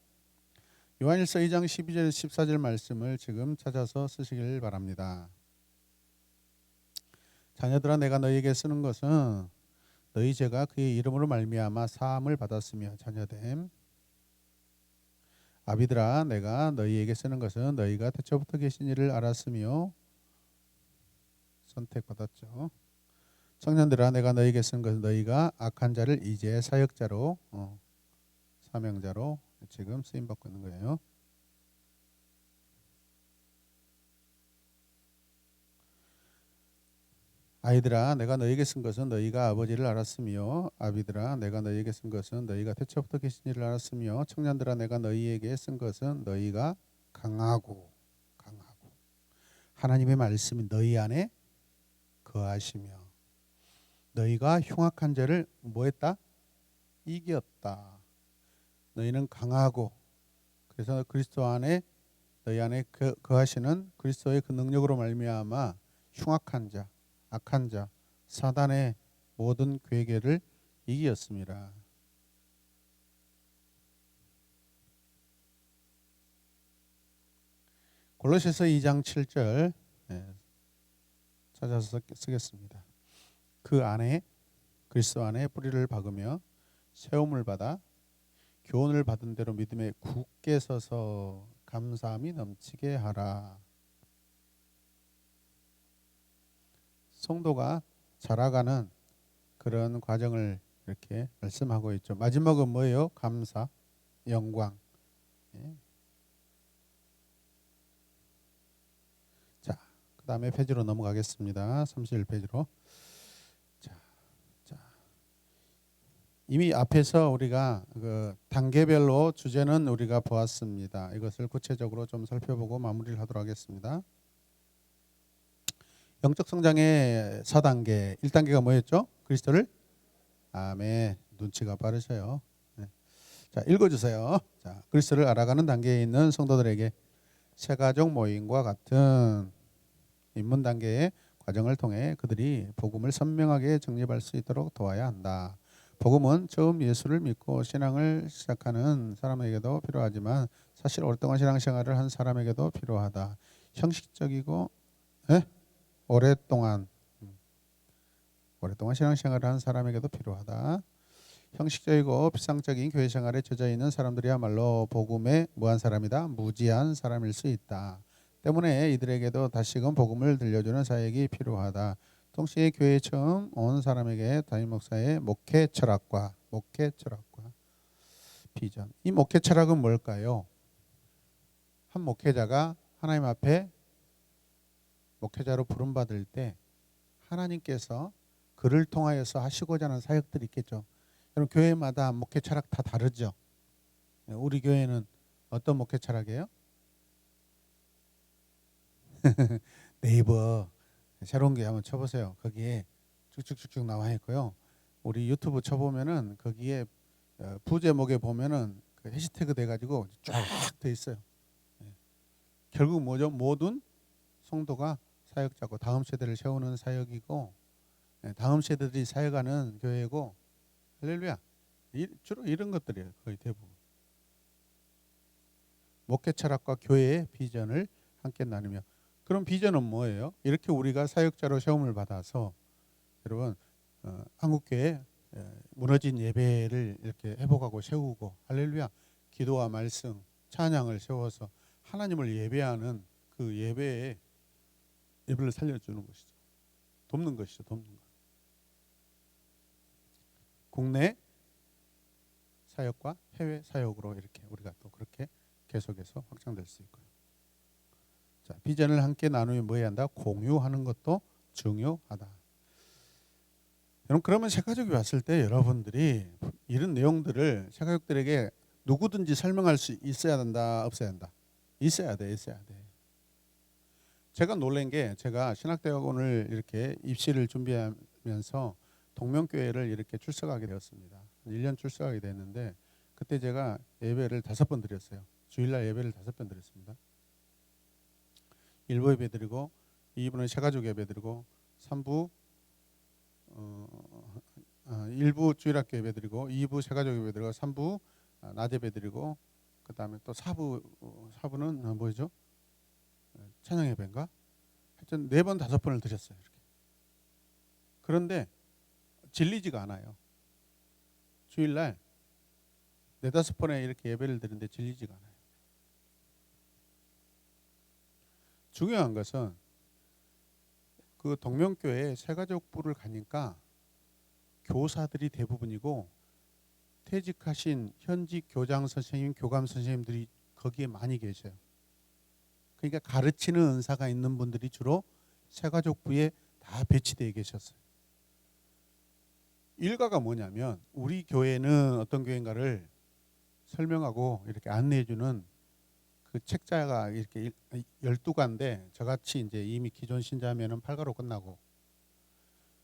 S1: 요한일서 2장 12절 14절 말씀을 지금 찾아서 쓰시길 바랍니다. 자녀들아 내가 너희에게 쓰는 것은 너희 죄가 그의 이름으로 말미암아 사함을 받았으며 자녀됨. 아비들아 내가 너희에게 쓰는 것은 너희가 태초부터 계신 이를 알았으며 선택받았죠. 청년들아 내가 너희에게 쓴 것은 너희가 악한 자를 이제 사역자로 사명자로 지금 쓰임받고 있는 거예요. 아이들아 내가 너희에게 쓴 것은 너희가 아버지를 알았으며 아비들아 내가 너희에게 쓴 것은 너희가 태초부터 계신 이를 알았으며 청년들아 내가 너희에게 쓴 것은 너희가 강하고 하나님의 말씀이 너희 안에 거하시며 너희가 흉악한 자를 뭐했다? 이겼다. 너희는 강하고 그래서 그리스도 안에 너희 안에 거하시는 그리스도의 그 능력으로 말미암아 흉악한 자 악한 자 사단의 모든 괴계를 이기었습니다. 골로새서 2장 7절 찾아서 쓰겠습니다. 그 안에 그리스도 안에 뿌리를 박으며 세움을 받아 교훈을 받은 대로 믿음에 굳게 서서 감사함이 넘치게 하라. 성도가 자라가는 그런 과정을 이렇게 말씀하고 있죠. 마지막은 뭐예요? 감사, 영광. 자, 그 다음에 페이지로 넘어가겠습니다. 31페이지로. 자, 이미 앞에서 우리가 그 단계별로 주제는 우리가 보았습니다. 이것을 구체적으로 좀 살펴보고 마무리를 하도록 하겠습니다. 영적 성장의 4단계, 1단계가 뭐였죠? 그리스도를 아멘. 눈치가 빠르셔요. 네. 자, 읽어주세요. 자, 그리스도를 알아가는 단계에 있는 성도들에게 세가족 모임과 같은 입문 단계의 과정을 통해 그들이 복음을 선명하게 정립할 수 있도록 도와야 한다. 복음은 처음 예수를 믿고 신앙을 시작하는 사람에게도 필요하지만 사실 오랫동안 신앙생활을 한 사람에게도 필요하다. 형식적이고 오랫동안 신앙생활을 한 사람에게도 필요하다. 형식적이고 비상적인 교회 생활에 젖어 있는 사람들이야말로 복음에 뭐한 사람이다? 무지한 사람일 수 있다. 때문에 이들에게도 다시금 복음을 들려주는 사역이 필요하다. 동시에 교회에 처음 온 사람에게 담임 목사의 목회 철학과 비전. 이 목회 철학은 뭘까요? 한 목회자가 하나님 앞에 목회자로 부름받을 때 하나님께서 그를 통하여서 하시고자 하는 사역들이 있겠죠. 여러분 교회마다 목회 철학 다 다르죠. 우리 교회는 어떤 목회 철학이에요? 네이버 새로운 게 한번 쳐보세요. 거기에 쭉쭉쭉쭉 나와 있고요. 우리 유튜브 쳐보면은 거기에 부제목에 보면은 그 해시태그 돼가지고 쫙 돼 있어요. 결국 뭐죠? 모든 성도가 사역자고 다음 세대를 세우는 사역이고 다음 세대들이 사역하는 교회고 할렐루야. 주로 이런 것들이에요. 거의 대부분. 목회 철학과 교회의 비전을 함께 나누며. 그럼 비전은 뭐예요? 이렇게 우리가 사역자로 세움을 받아서 여러분 한국교회 무너진 예배를 이렇게 회복하고 세우고 할렐루야. 기도와 말씀, 찬양을 세워서 하나님을 예배하는 그 예배를 살려주는 것이죠. 돕는 것이죠. 돕는 것. 국내 사역과 해외 사역으로 이렇게 우리가 또 그렇게 계속해서 확장될 수 있고요. 자, 비전을 함께 나누면 뭐 해야 한다? 공유하는 것도 중요하다. 여러분 그러면 새가족이 왔을 때 여러분들이 이런 내용들을 새가족들에게 누구든지 설명할 수 있어야 된다, 없어야 한다? 있어야 돼, 있어야 돼. 제가 놀란 게 제가 신학대학원을 이렇게 입시를 준비하면서 동명교회를 이렇게 출석하게 되었습니다. 1년 출석하게 됐는데 그때 제가 예배를 5번 드렸어요. 주일날 예배를 5번 드렸습니다. 1부 예배 드리고 2부는 새가족 예배 드리고 3부 1부 주일학교 예배 드리고 2부 새가족 예배 드리고 3부 낮 예배 드리고 그 다음에 또 4부는 뭐죠? 찬양 예배인가? 하여튼 4번 5번을 드렸어요. 이렇게. 그런데 질리지가 않아요. 주일날 4-5번에 이렇게 예배를 드리는데 질리지가 않아요. 중요한 것은 그 동명교회 새가족부를 가니까 교사들이 대부분이고 퇴직하신 현직 교장 선생님, 교감 선생님들이 거기에 많이 계셔요. 그러니까 가르치는 은사가 있는 분들이 주로 새가족부에 다 배치되어 계셨어요. 일과가 뭐냐면 우리 교회는 어떤 교회인가를 설명하고 이렇게 안내해주는 그 책자가 이렇게 12과인데 저같이 이제 이미 기존 신자면은 8과로 끝나고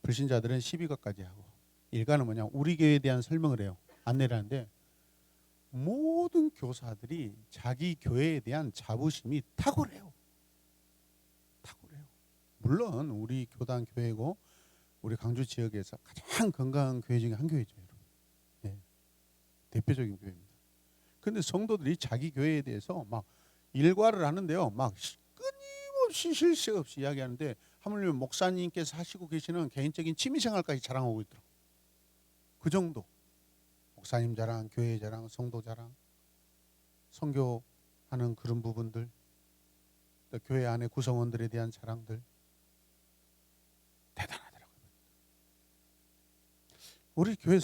S1: 불신자들은 12과까지 하고 일과는 뭐냐 우리 교회에 대한 설명을 해요. 안내를 하는데 모든 교사들이 자기 교회에 대한 자부심이 탁월해요. 탁월해요. 물론 우리 교단 교회고 우리 강주 지역에서 가장 건강한 교회 중에 한 교회죠. 여러분. 네. 대표적인 교회입니다. 그런데 성도들이 자기 교회에 대해서 막 일과를 하는데요. 막 끊임없이 쉴 새 없이 이야기하는데 하물며 목사님께서 하시고 계시는 개인적인 취미생활까지 자랑하고 있더라고요. 그 정도. 목사님 자랑, 교회 자랑, 성도 자랑, 선교하는 그런 부분들, 또 교회 안에 구성원들에 대한 자랑들 대단하더라고요. 우리 교회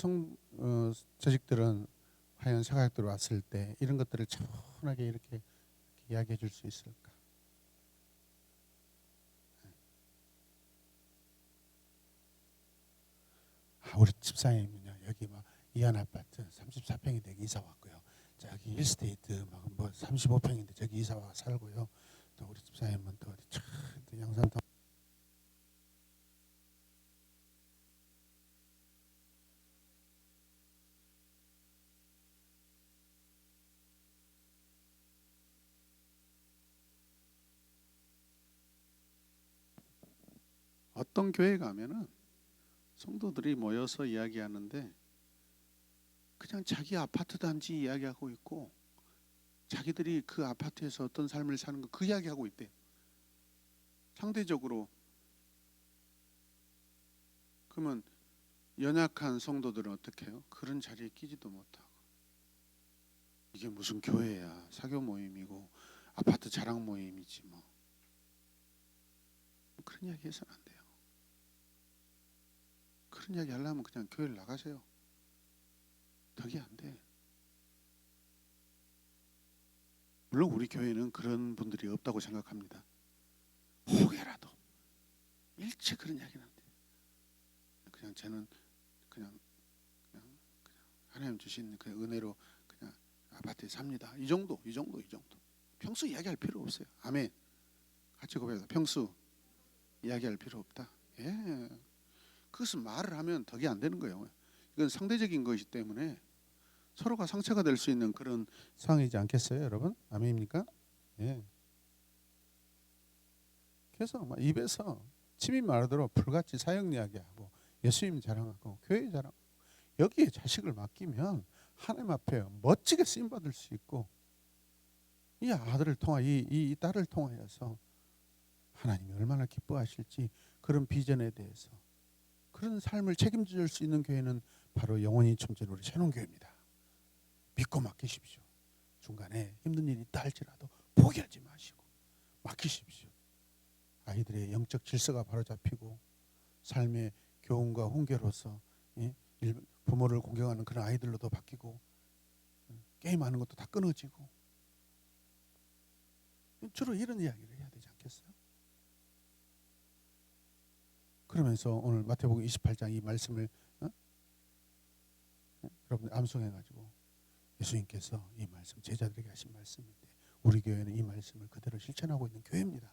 S1: 조직들은 과연 새가족들 왔을 때 이런 것들을 차분하게 이렇게 이야기해 줄 수 있을까? 우리 집사님은요 여기 막 이한 아파트 34평인데 이사 왔고요. 저기 힐스테이트 막 뭐 35평인데 저기 이사 와 살고요. 또 우리 집사님은 또 어디 또 양산동 어떤 교회 가면은 성도들이 모여서 이야기하는데 그냥 자기 아파트 단지 이야기하고 있고 자기들이 그 아파트에서 어떤 삶을 사는 거 그 이야기하고 있대요. 상대적으로 그러면 연약한 성도들은 어떻게 해요? 그런 자리에 끼지도 못하고 이게 무슨 교회야 사교 모임이고 아파트 자랑 모임이지 뭐 그런 이야기 해서는 안 돼요. 그런 이야기 하려면 그냥 교회를 나가세요. 덕이 안 돼. 물론 우리 교회는 그런 분들이 없다고 생각합니다. 혹여라도 일체 그런 이야기는 안 돼. 그냥 저는 그냥 하나님 주신 그 은혜로 그냥 아파트에 삽니다. 이 정도. 평소 이야기할 필요 없어요. 아멘. 같이 고백합니다. 평소 이야기할 필요 없다. 예. 그것은 말을 하면 덕이 안 되는 거예요. 이건 상대적인 것이기 때문에 서로가 상처가 될 수 있는 그런 상황이지 않겠어요, 여러분? 아멘입니까? 예. 그래서 막 입에서 침이 마르도록 불같이 사역 이야기하고 예수님 자랑하고 교회 자랑. 여기에 자식을 맡기면 하나님 앞에 멋지게 쓰임 받을 수 있고, 이 아들을 통하 이 딸을 통하여서 하나님이 얼마나 기뻐하실지, 그런 비전에 대해서 그런 삶을 책임질 수 있는 교회는 바로 영원히 첨지는 우리 새로운 교회입니다. 믿고 맡기십시오. 중간에 힘든 일이 있다 할지라도 포기하지 마시고 맡기십시오. 아이들의 영적 질서가 바로잡히고 삶의 교훈과 훈계로서 부모를 공경하는 그런 아이들로도 바뀌고, 게임하는 것도 다 끊어지고, 주로 이런 이야기를 해야 되지 않겠어요? 그러면서 오늘 마태복음 28장 이 말씀을 여러분들 암송해가지고, 예수님께서 이 말씀 제자들에게 하신 말씀인데 우리 교회는 이 말씀을 그대로 실천하고 있는 교회입니다.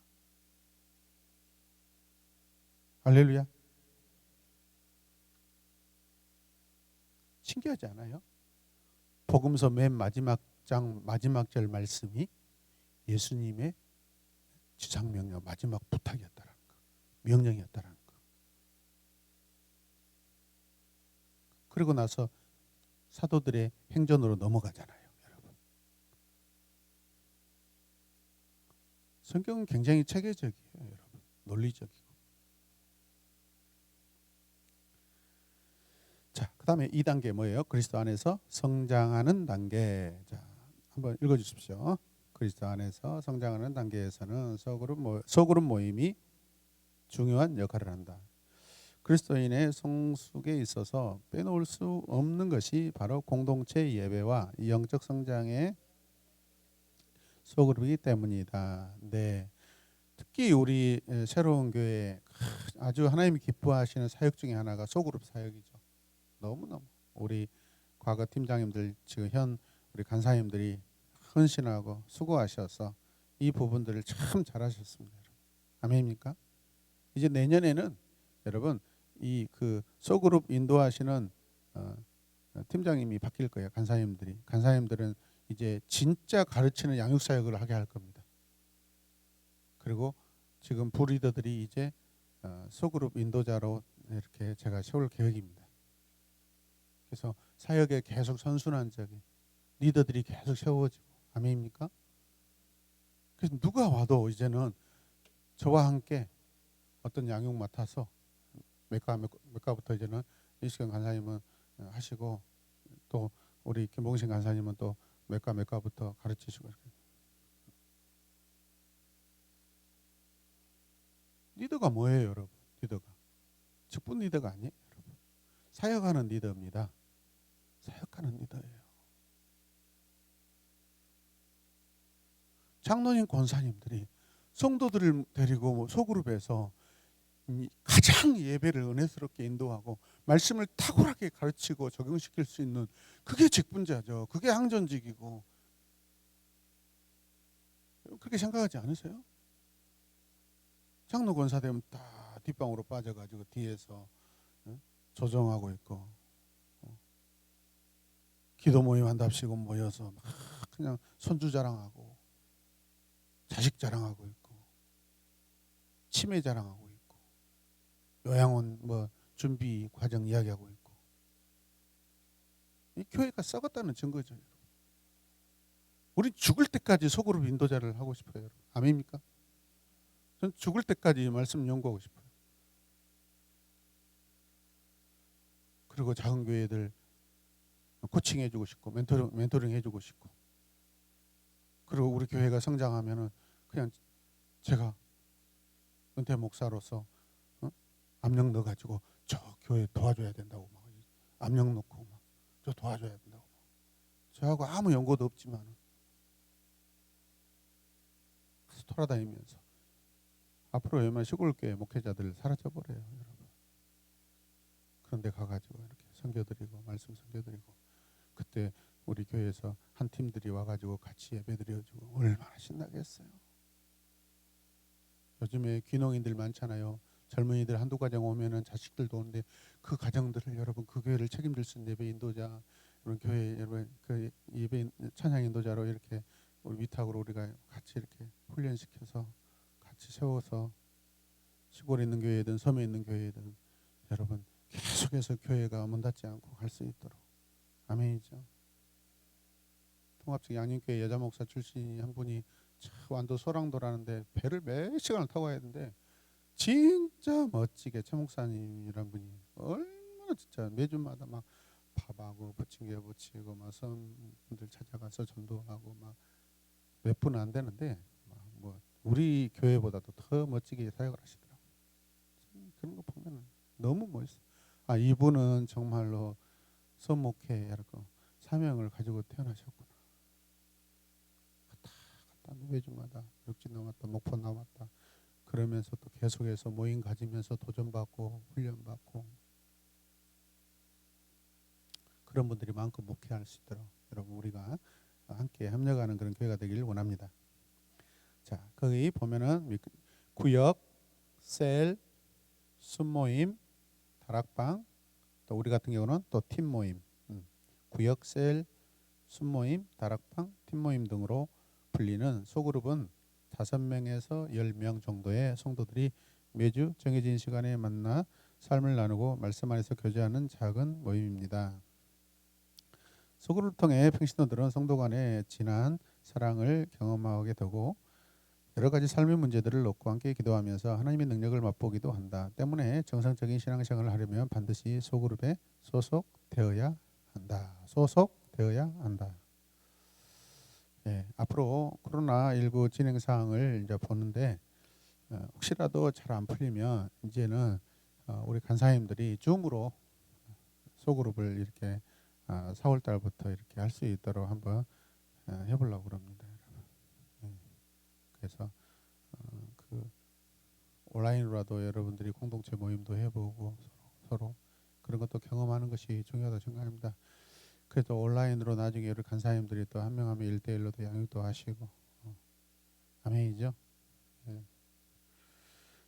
S1: 할렐루야. 신기하지 않아요? 복음서 맨 마지막 장 마지막 절 말씀이 예수님의 지상명령 마지막 부탁이었다라는 거, 명령이었다라는 거. 그리고 나서 사도들의 행전으로 넘어가잖아요, 여러분. 성경은 굉장히 체계적이에요, 여러분. 논리적이고. 자, 그다음에 2단계 뭐예요? 그리스도 안에서 성장하는 단계. 자, 한번 읽어주십시오. 그리스도 안에서 성장하는 단계에서는 소그룹 모임이 중요한 역할을 한다. 그리스도인의 성숙에 있어서 빼놓을 수 없는 것이 바로 공동체 예배와 영적 성장의 소그룹이기 때문이다. 네, 특히 우리 새로운 교회 아주 하나님이 기뻐하시는 사역 중에 하나가 소그룹 사역이죠. 너무너무 우리 과거 팀장님들, 지금 현 우리 간사님들이 헌신하고 수고하셔서 이 부분들을 참 잘하셨습니다. 아멘입니까? 이제 내년에는 여러분 이 그 소그룹 인도하시는 팀장님이 바뀔 거예요. 간사님들은 이제 진짜 가르치는 양육 사역을 하게 할 겁니다. 그리고 지금 부리더들이 이제 소그룹 인도자로 이렇게 제가 세울 계획입니다. 그래서 사역에 계속 선순환적인 리더들이 계속 세워지고, 아멘입니까? 그래서 누가 와도 이제는 저와 함께 어떤 양육 맡아서 몇 가부터 이제는 이시경 간사님은 하시고, 또 우리 김봉신 간사님은 또 몇 가부터 가르치시고, 이렇게. 리더가 뭐예요, 여러분? 리더가 직분 리더가 아니에요, 여러분. 사역하는 리더입니다. 사역하는 리더예요. 장로님, 권사님들이 성도들을 데리고 소그룹에서 가장 예배를 은혜스럽게 인도하고 말씀을 탁월하게 가르치고 적용시킬 수 있는, 그게 직분자죠. 그게 항전직이고. 그렇게 생각하지 않으세요? 장로 권사 되면 다 뒷방으로 빠져가지고 뒤에서 조정하고 있고, 기도 모임 한답시고 모여서 막 그냥 손주 자랑하고 자식 자랑하고 있고 치매 자랑하고 있고 요양원 뭐 준비 과정 이야기하고 있고, 이 교회가 썩었다는 증거죠. 우리 죽을 때까지 소그룹 인도자를 하고 싶어요, 여러분. 아멘입니까? 전 죽을 때까지 말씀 연구하고 싶어요. 그리고 작은 교회들 코칭해주고 싶고 멘토링 해주고 싶고, 그리고 우리 교회가 성장하면은 그냥 제가 은퇴 목사로서 압력 넣어가지고 저 교회 도와줘야 된다고 막 압력 넣고 막 저 도와줘야 된다고 막. 저하고 아무 연고도 없지만 돌아다니면서 앞으로 웬만 시골 교회 목회자들 사라져 버려요, 여러분. 그런데 가가지고 이렇게 섬겨드리고 말씀 섬겨드리고, 그때 우리 교회에서 한 팀들이 와가지고 같이 예배드려주고 얼마나 신나겠어요. 요즘에 귀농인들 많잖아요. 젊은이들 한두 가정 오면은 자식들도 오는데 그 가정들을 여러분, 그 교회를 책임질 수 있는 예배 인도자, 여러분 교회 여러분 그 예배 찬양 인도자로 이렇게 우리 위탁으로 우리가 같이 이렇게 훈련시켜서 같이 세워서 시골에 있는 교회든 섬에 있는 교회든 여러분 계속해서 교회가 문 닫지 않고 갈 수 있도록. 아멘이죠. 통합적 양림교회 여자 목사 출신 한 분이 완도 소랑도라는데 배를 몇 시간을 타고 가야 되는데 진짜 멋지게 최 목사님이란 분이 얼마나 진짜 매주마다 막 밥하고 부침개 부치고 막 선분들 찾아가서 전도하고 막 몇 분은 안 되는데 뭐 우리 교회보다도 더 멋지게 사역을 하시더라고요. 그런 거 보면 너무 멋있어. 아, 이분은 정말로 선목회 이렇게 사명을 가지고 태어나셨구나. 갔다 매주마다 육지 남았다 목포 남았다 그러면서 또 계속해서 모임 가지면서 도전받고 훈련받고 그런 분들이 마음껏 목회할 수 있도록 여러분 우리가 함께 협력하는 그런 교회가 되길 원합니다. 자, 거기 보면은 구역, 셀, 순모임, 다락방, 또 우리 같은 경우는 또 팀 모임, 구역, 셀, 순모임, 다락방, 팀 모임 등으로 불리는 소그룹은 5명에서 10명 정도의 성도들이 매주 정해진 시간에 만나 삶을 나누고 말씀 안에서 교제하는 작은 모임입니다. 소그룹을 통해 평신도들은 성도 간의 진한 사랑을 경험하게 되고 여러 가지 삶의 문제들을 놓고 함께 기도하면서 하나님의 능력을 맛보기도 한다. 때문에 정상적인 신앙생활을 하려면 반드시 소그룹에 소속되어야 한다. 소속되어야 한다. 예, 앞으로 코로나19 진행 사항을 이제 보는데 혹시라도 잘 안 풀리면 이제는 우리 간사님들이 줌으로 소그룹을 이렇게 4월 달부터 이렇게 할 수 있도록 한번 해보려고 그럽니다, 여러분. 예, 그래서 그 온라인으로라도 여러분들이 공동체 모임도 해보고 서로 그런 것도 경험하는 것이 중요하다고 생각합니다. 그래도 온라인으로 나중에 우리 간사님들이 또 한 명 하면 1대1로도 양육도 하시고 아멘이죠. 예.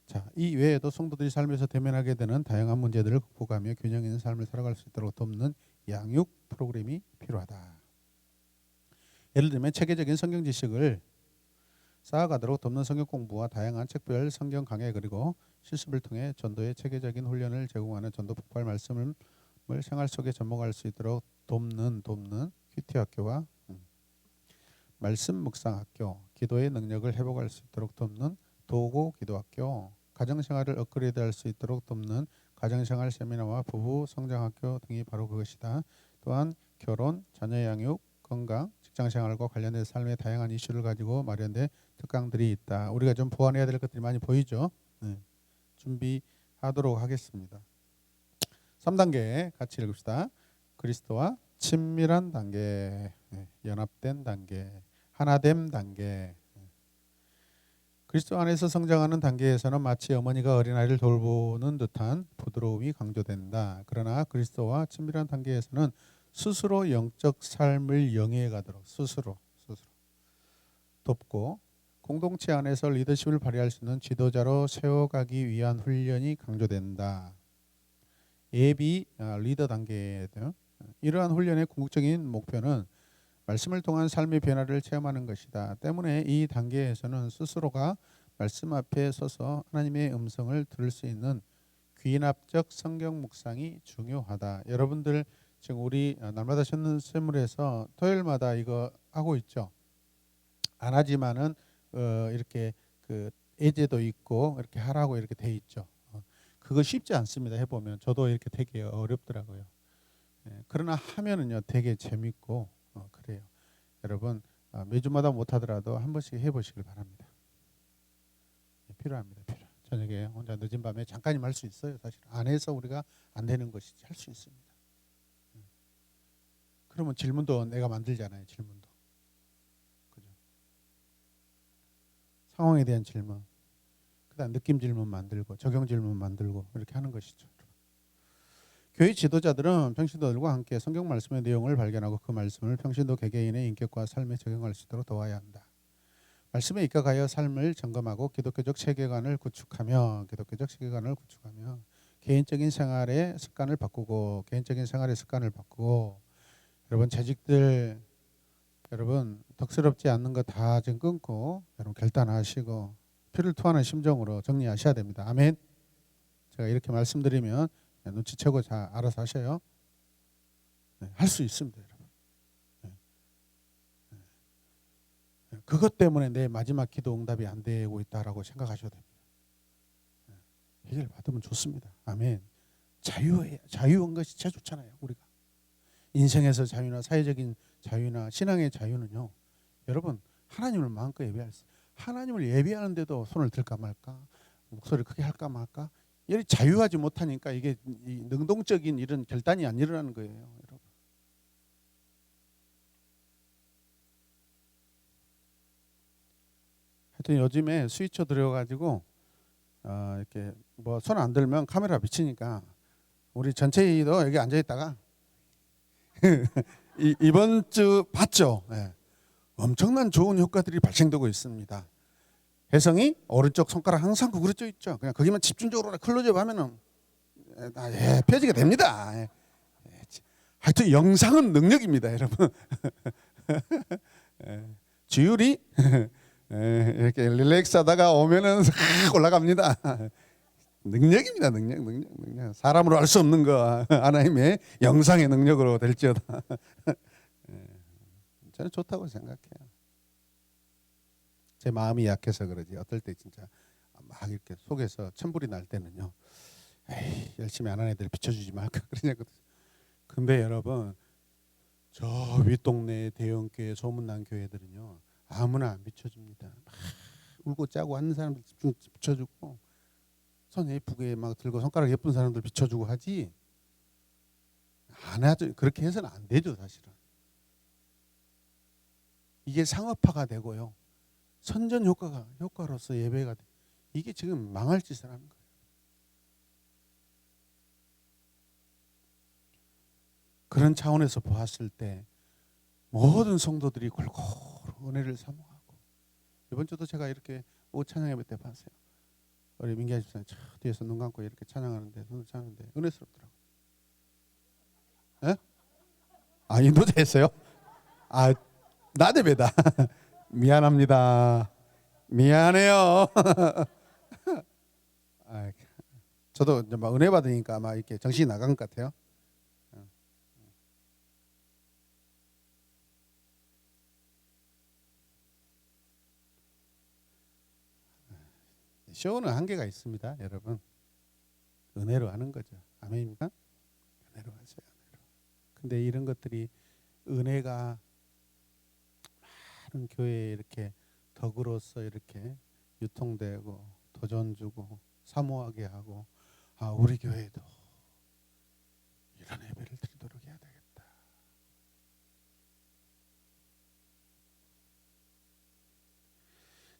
S1: 자, 이 외에도 성도들이 삶에서 대면하게 되는 다양한 문제들을 극복하며 균형 있는 삶을 살아갈 수 있도록 돕는 양육 프로그램이 필요하다. 예를 들면 체계적인 성경 지식을 쌓아가도록 돕는 성경 공부와 다양한 책별 성경 강해 그리고 실습을 통해 전도의 체계적인 훈련을 제공하는 전도 폭발 말씀을 생활 속에 접목할 수 있도록 돕는 큐티 학교와 말씀 묵상 학교, 기도의 능력을 회복할 수 있도록 돕는 도고 기도 학교, 가정생활을 업그레이드할 수 있도록 돕는 가정생활 세미나와 부부 성장 학교 등이 바로 그것이다. 또한 결혼, 자녀 양육, 건강, 직장생활과 관련된 삶의 다양한 이슈를 가지고 마련된 특강들이 있다. 우리가 좀 보완해야 될 것들이 많이 보이죠. 준비하도록 하겠습니다. 3단계 같이 읽읍시다. 그리스도와 친밀한 단계, 연합된 단계, 하나됨 단계. 그리스도 안에서 성장하는 단계에서는 마치 어머니가 어린아이를 돌보는 듯한 부드러움이 강조된다. 그러나 그리스도와 친밀한 단계에서는 스스로 영적 삶을 영위해 가도록 스스로 돕고 공동체 안에서 리더십을 발휘할 수 있는 지도자로 세워가기 위한 훈련이 강조된다. 예비 리더 단계에도 이러한 훈련의 궁극적인 목표는 말씀을 통한 삶의 변화를 체험하는 것이다. 때문에 이 단계에서는 스스로가 말씀 앞에 서서 하나님의 음성을 들을 수 있는 귀납적 성경 묵상이 중요하다. 여러분들 지금 우리 날마다 셨는 샘물에서 토요일마다 이거 하고 있죠. 안 하지만은 이렇게 그 예제도 있고 이렇게 하라고 이렇게 돼 있죠. 그거 쉽지 않습니다. 해보면 저도 이렇게 되게 어렵더라고요. 그러나 하면은요 되게 재밌고 그래요. 여러분 매주마다 못하더라도 한 번씩 해보시길 바랍니다. 필요합니다. 저녁에 혼자 늦은 밤에 잠깐이면 할 수 있어요. 사실 안 해서 우리가 안 되는 것이지 할 수 있습니다. 그러면 질문도 내가 만들잖아요. 질문도 그죠? 상황에 대한 질문, 그다음 느낌 질문 만들고 적용 질문 만들고 이렇게 하는 것이죠. 교회 지도자들은 평신도들과 함께 성경 말씀의 내용을 발견하고 그 말씀을 평신도 개개인의 인격과 삶에 적용할 수 있도록 도와야 한다. 말씀에 입각하여 삶을 점검하고 기독교적 세계관을 구축하며 개인적인 생활의 습관을 바꾸고 여러분 재직들 여러분 덕스럽지 않는 거 다 지금 끊고 여러분 결단하시고 피를 토하는 심정으로 정리하셔야 됩니다. 아멘. 제가 이렇게 말씀드리면 눈치채고 잘 알아서 하셔요. 할 수 있습니다, 여러분. 그것 때문에 내 마지막 기도 응답이 안 되고 있다라고 생각하셔도 됩니다. 해결 받으면 좋습니다. 아멘. 자유한 것이 제일 좋잖아요. 우리가 인생에서 자유나 사회적인 자유나 신앙의 자유는요, 여러분 하나님을 마음껏 예배할 수. 하나님을 예배하는데도 손을 들까 말까, 목소리를 크게 할까 말까, 이 자유하지 못하니까 이게 이 능동적인 이런 결단이 안 일어나는 거예요, 여러분. 하여튼 요즘에 스위처 들여가지고 이렇게 뭐 손 안 들면 카메라 비치니까 우리 전체도 여기 앉아 있다가 이번 주 봤죠? 네. 엄청난 좋은 효과들이 발생되고 있습니다. 혜성이 오른쪽 손가락 항상 구부러져 있죠. 그냥 거기만 집중적으로 클로즈업 하면은 펴지게 됩니다. 하여튼 영상은 능력입니다, 여러분. 주율이 이렇게 릴렉스하다가 오면은 싹 올라갑니다. 능력입니다, 능력. 사람으로 할 수 없는 거 하나님의 영상의 능력으로 될지어다. 저는 좋다고 생각해요. 제 마음이 약해서 그러지. 어떨 때 진짜 막 이렇게 속에서 천불이 날 때는요. 에이, 열심히 안 하는 애들 비춰주지 말까 그러냐고. 근데 여러분, 저 윗동네 대형교회 소문난 교회들은요, 아무나 안 비춰줍니다. 막 울고 짜고 하는 사람들 집중 비춰주고, 손 예쁘게 막 들고 손가락 예쁜 사람들 비춰주고 하지. 안 하죠. 그렇게 해서는 안 되죠, 사실은. 이게 상업화가 되고요. 선전 효과로서 예배가 돼. 이게 지금 망할 짓을 하는 거예요. 그런 차원에서 보았을 때 모든 성도들이 골고루 은혜를 사모하고, 이번 주도 제가 이렇게 오후 찬양 예배 때 봤어요. 우리 민기아 집사님 뒤에서 눈 감고 이렇게 찬양하는데, 눈을 차는데 은혜스럽더라고요. 예? 아, 인도자 했어요? 아, 나대배다. 미안합니다. 미안해요. 아, 저도 이제 막 은혜 받으니까 막 이렇게 정신이 나간 것 같아요. 쇼는 한계가 있습니다, 여러분. 은혜로 하는 거죠. 아멘입니까? 은혜로 하세요. 은혜로. 근데 이런 것들이 은혜가 많은 교회에 이렇게 덕으로서 이렇게 유통되고 도전 주고 사모하게 하고, 아, 우리 교회도 이런 예배를 드리도록 해야 되겠다.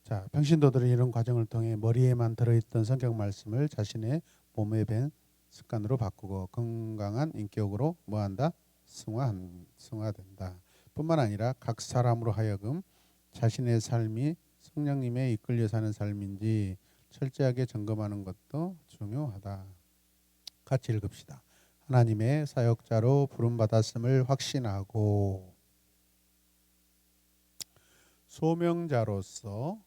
S1: 자, 평신도들은 이런 과정을 통해 머리에만 들어있던 성경 말씀을 자신의 몸에 밴 습관으로 바꾸고 건강한 인격으로 뭐한다? 승화된다. 뿐만 아니라 각 사람으로 하여금 자신의 삶이 성령님에 이끌려 사는 삶인지 철저하게 점검하는 것도 중요하다. 같이 읽읍시다. 하나님의 사역자로 부름받았음을 확신하고 소명자로서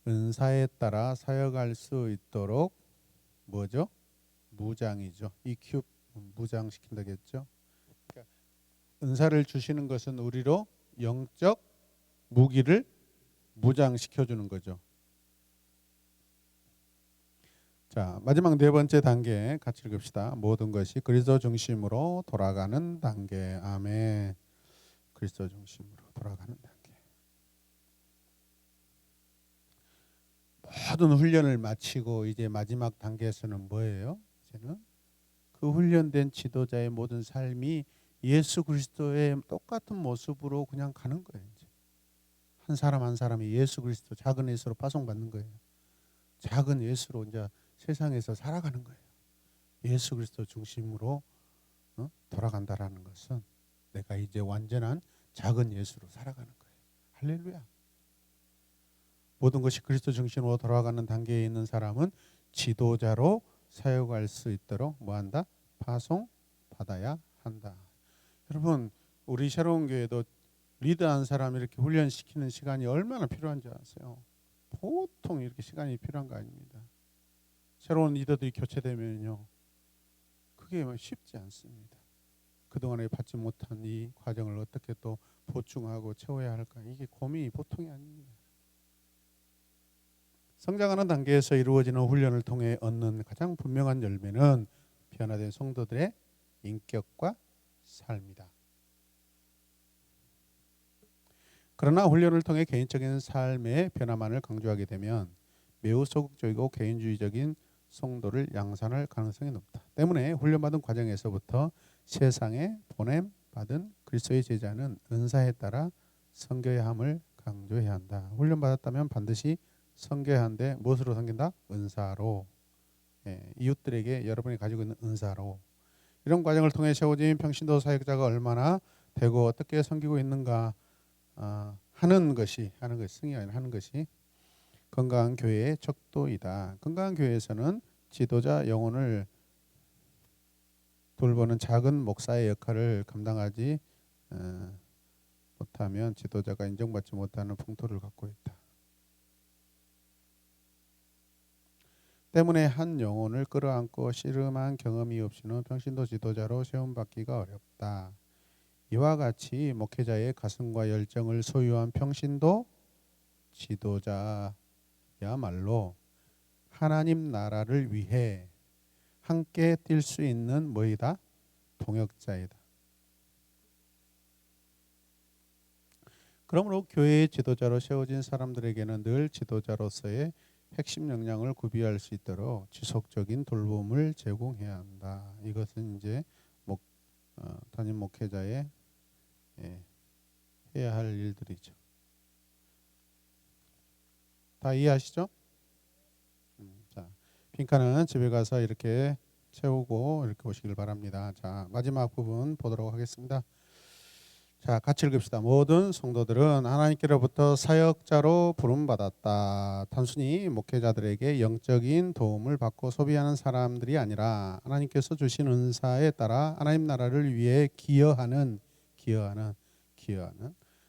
S1: 은사에 따라 사역할 수 있도록 뭐죠? 무장이죠. EQ 무장시킨다겠죠. 그러니까 은사를 주시는 것은 우리로 영적 무기를 무장시켜 주는 거죠. 자, 마지막 네 번째 단계 같이 읽읍시다. 모든 것이 그리스도 중심으로 돌아가는 단계. 아멘. 그리스도 중심으로 돌아가는 단계. 모든 훈련을 마치고 이제 마지막 단계에서는 뭐예요? 이제는 그 훈련된 지도자의 모든 삶이 예수 그리스도의 똑같은 모습으로 그냥 가는 거예요. 이제. 한 사람 한 사람이 예수 그리스도 작은 예수로 파송받는 거예요. 작은 예수로 이제 세상에서 살아가는 거예요. 예수 그리스도 중심으로 돌아간다라는 것은 내가 이제 완전한 작은 예수로 살아가는 거예요. 할렐루야. 모든 것이 그리스도 중심으로 돌아가는 단계에 있는 사람은 지도자로 사역할 수 있도록 뭐한다? 파송받아야 한다. 여러분, 우리 새로운 교회도 리드한 사람 이렇게 훈련시키는 시간이 얼마나 필요한지 아세요? 보통 이렇게 시간이 필요한 거 아닙니다. 새로운 리더들이 교체되면요, 그게 쉽지 않습니다. 그동안에 받지 못한 이 과정을 어떻게 또 보충하고 채워야 할까, 이게 고민이 보통이 아닙니다. 성장하는 단계에서 이루어지는 훈련을 통해 얻는 가장 분명한 열매는 변화된 성도들의 인격과 삶이다. 그러나 훈련을 통해 개인적인 삶의 변화만을 강조하게 되면 매우 소극적이고 개인주의적인 성도를 양산할 가능성이 높다. 때문에 훈련받은 과정에서부터 세상에 보냄받은 그리스도의 제자는 은사에 따라 섬겨야 함을 강조해야 한다. 훈련받았다면 반드시 섬겨야 하는데 무엇으로 섬긴다? 은사로. 이웃들에게 여러분이 가지고 있는 은사로. 이런 과정을 통해 세워진 평신도 사역자가 얼마나 되고 어떻게 섬기고 있는가 하는 것이 승이 아니라 하는 것이 건강한 교회의 척도이다. 건강한 교회에서는 지도자 영혼을 돌보는 작은 목사의 역할을 감당하지 못하면 지도자가 인정받지 못하는 풍토를 갖고 있다. 때문에 한 영혼을 끌어안고 씨름한 경험이 없이는 평신도 지도자로 세움받기가 어렵다. 이와 같이 목회자의 가슴과 열정을 소유한 평신도 지도자야말로 하나님 나라를 위해 함께 뛸 수 있는 뭐이다? 동역자이다. 그러므로 교회의 지도자로 세워진 사람들에게는 늘 지도자로서의 핵심 역량을 구비할 수 있도록 지속적인 돌봄을 제공해야 한다. 이것은 이제 담임 목회자의 해야 할 일들이죠. 다 이해하시죠? 자, 빈칸은 집에 가서 이렇게 채우고 이렇게 오시길 바랍니다. 자, 마지막 부분 보도록 하겠습니다. 자, 같이 읽읍시다. 모든 성도들은 하나님께로부터 사역자로 부름받았다. 단순히 목회자들에게 영적인 도움을 받고 소비하는 사람들이 아니라 하나님께서 주신 은사에 따라 하나님 나라를 위해 기여하는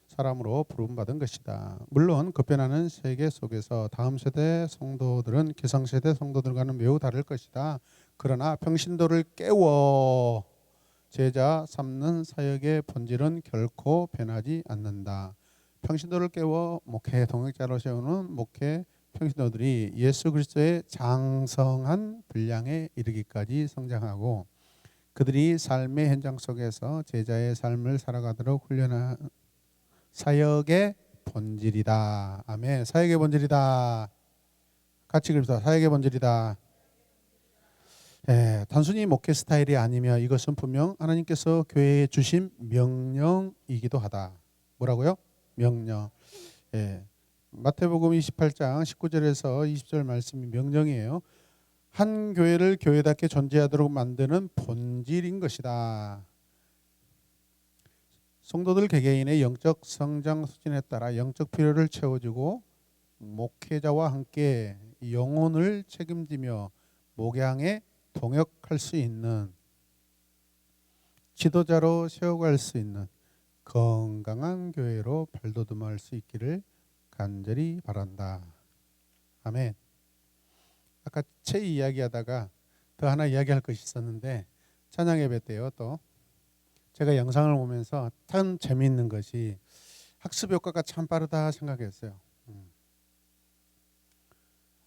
S1: 사람으로 부름받은 것이다. 물론 급변하는 세계 속에서 다음 세대 성도들은 기성세대 성도들과는 매우 다를 것이다. 그러나 평신도를 깨워 제자 삼는 사역의 본질은 결코 변하지 않는다. 평신도를 깨워 목회 동역자로 세우는 목회 평신도들이 예수 그리스도의 장성한 분량에 이르기까지 성장하고 그들이 삶의 현장 속에서 제자의 삶을 살아가도록 훈련한 사역의 본질이다. 아멘. 사역의 본질이다. 같이 읽읍시다. 사역의 본질이다. 단순히 목회 스타일이 아니며 이것은 분명 하나님께서 교회에 주신 명령이기도 하다. 뭐라고요? 명령. 마태복음 28장 19절에서 20절 말씀이 명령이에요. 한 교회를 교회답게 존재하도록 만드는 본질인 것이다. 성도들 개개인의 영적 성장 수준에 따라 영적 필요를 채워주고 목회자와 함께 영혼을 책임지며 목양에 동역할 수 있는 지도자로 세워갈 수 있는 건강한 교회로 발돋움할 수 있기를 간절히 바란다. 아멘. 아까 채 이야기하다가 더 하나 이야기할 것이 있었는데 찬양 예배 때요. 또 제가 영상을 보면서 참 재미있는 것이 학습 효과가 참 빠르다 생각했어요.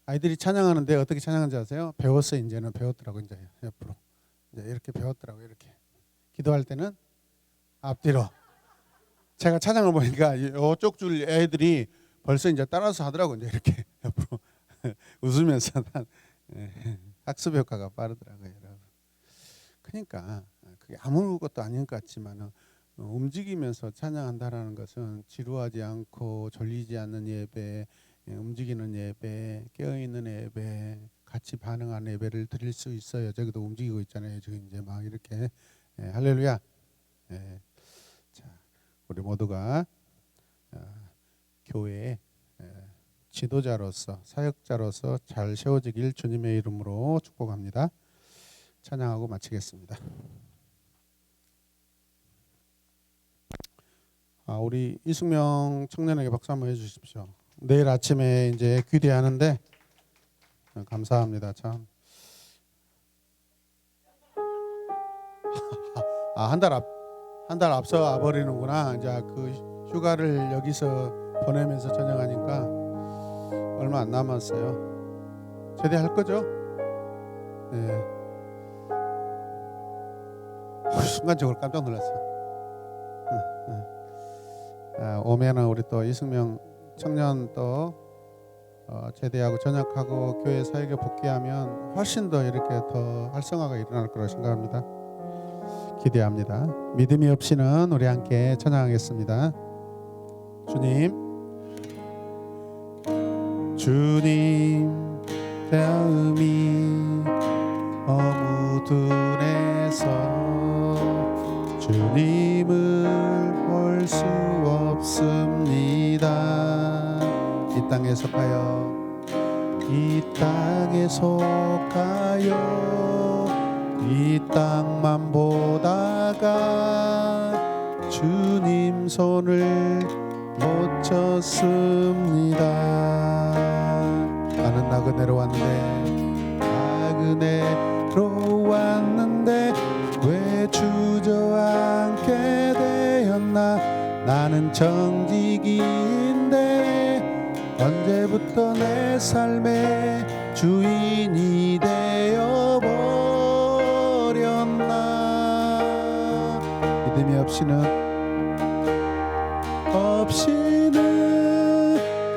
S1: 아이들이 찬양하는데 어떻게 찬양하는지 아세요? 배웠어요. 이제는 배웠더라고. 이제 옆으로 이제 이렇게 배웠더라고. 이렇게 기도할 때는 앞뒤로. 제가 찬양을 보니까 이쪽 줄 애들이 벌써 이제 따라서 하더라고. 이제 이렇게 옆으로 웃으면서 학습 효과가 빠르더라고요, 여러분. 그러니까 그게 아무것도 아닌 것 같지만 움직이면서 찬양한다라는 것은 지루하지 않고 졸리지 않는 예배, 움직이는 예배, 깨어있는 예배, 같이 반응하는 예배를 드릴 수 있어요. 저기도 움직이고 있잖아요. 지금 이제 막 이렇게 할렐루야. 자, 우리 모두가 교회의 지도자로서 사역자로서 잘 세워지길 주님의 이름으로 축복합니다. 찬양하고 마치겠습니다. 우리 이승명 청년에게 박수 한번 해주십시오. 내일 아침에 이제 귀대하는데 감사합니다. 참 한 달 앞서 와버리는구나. 이제 그 휴가를 여기서 보내면서 전역하니까 얼마 안 남았어요. 제대할 거죠? 네. 순간적으로 깜짝 놀랐어요. 오면은 우리 또 이승명 청년 또 제대하고 전역하고 교회 사역에 복귀하면 훨씬 더 이렇게 더 활성화가 일어날 거라고 생각합니다. 기대합니다. 믿음이 없이는 우리 함께 찬양하겠습니다. 주님 마음이 어무둔해서 주님을 볼 수 없습니다. 이 땅에 속하여 이 땅에 속하여 이 땅만 보다가 주님 손을 놓쳤습니다. 나는 나그네로 왔는데 왜 주저앉게 되었나. 나는 정직인데 언제부터 내 삶의 주인이 되어버렸나. 믿음이 없이는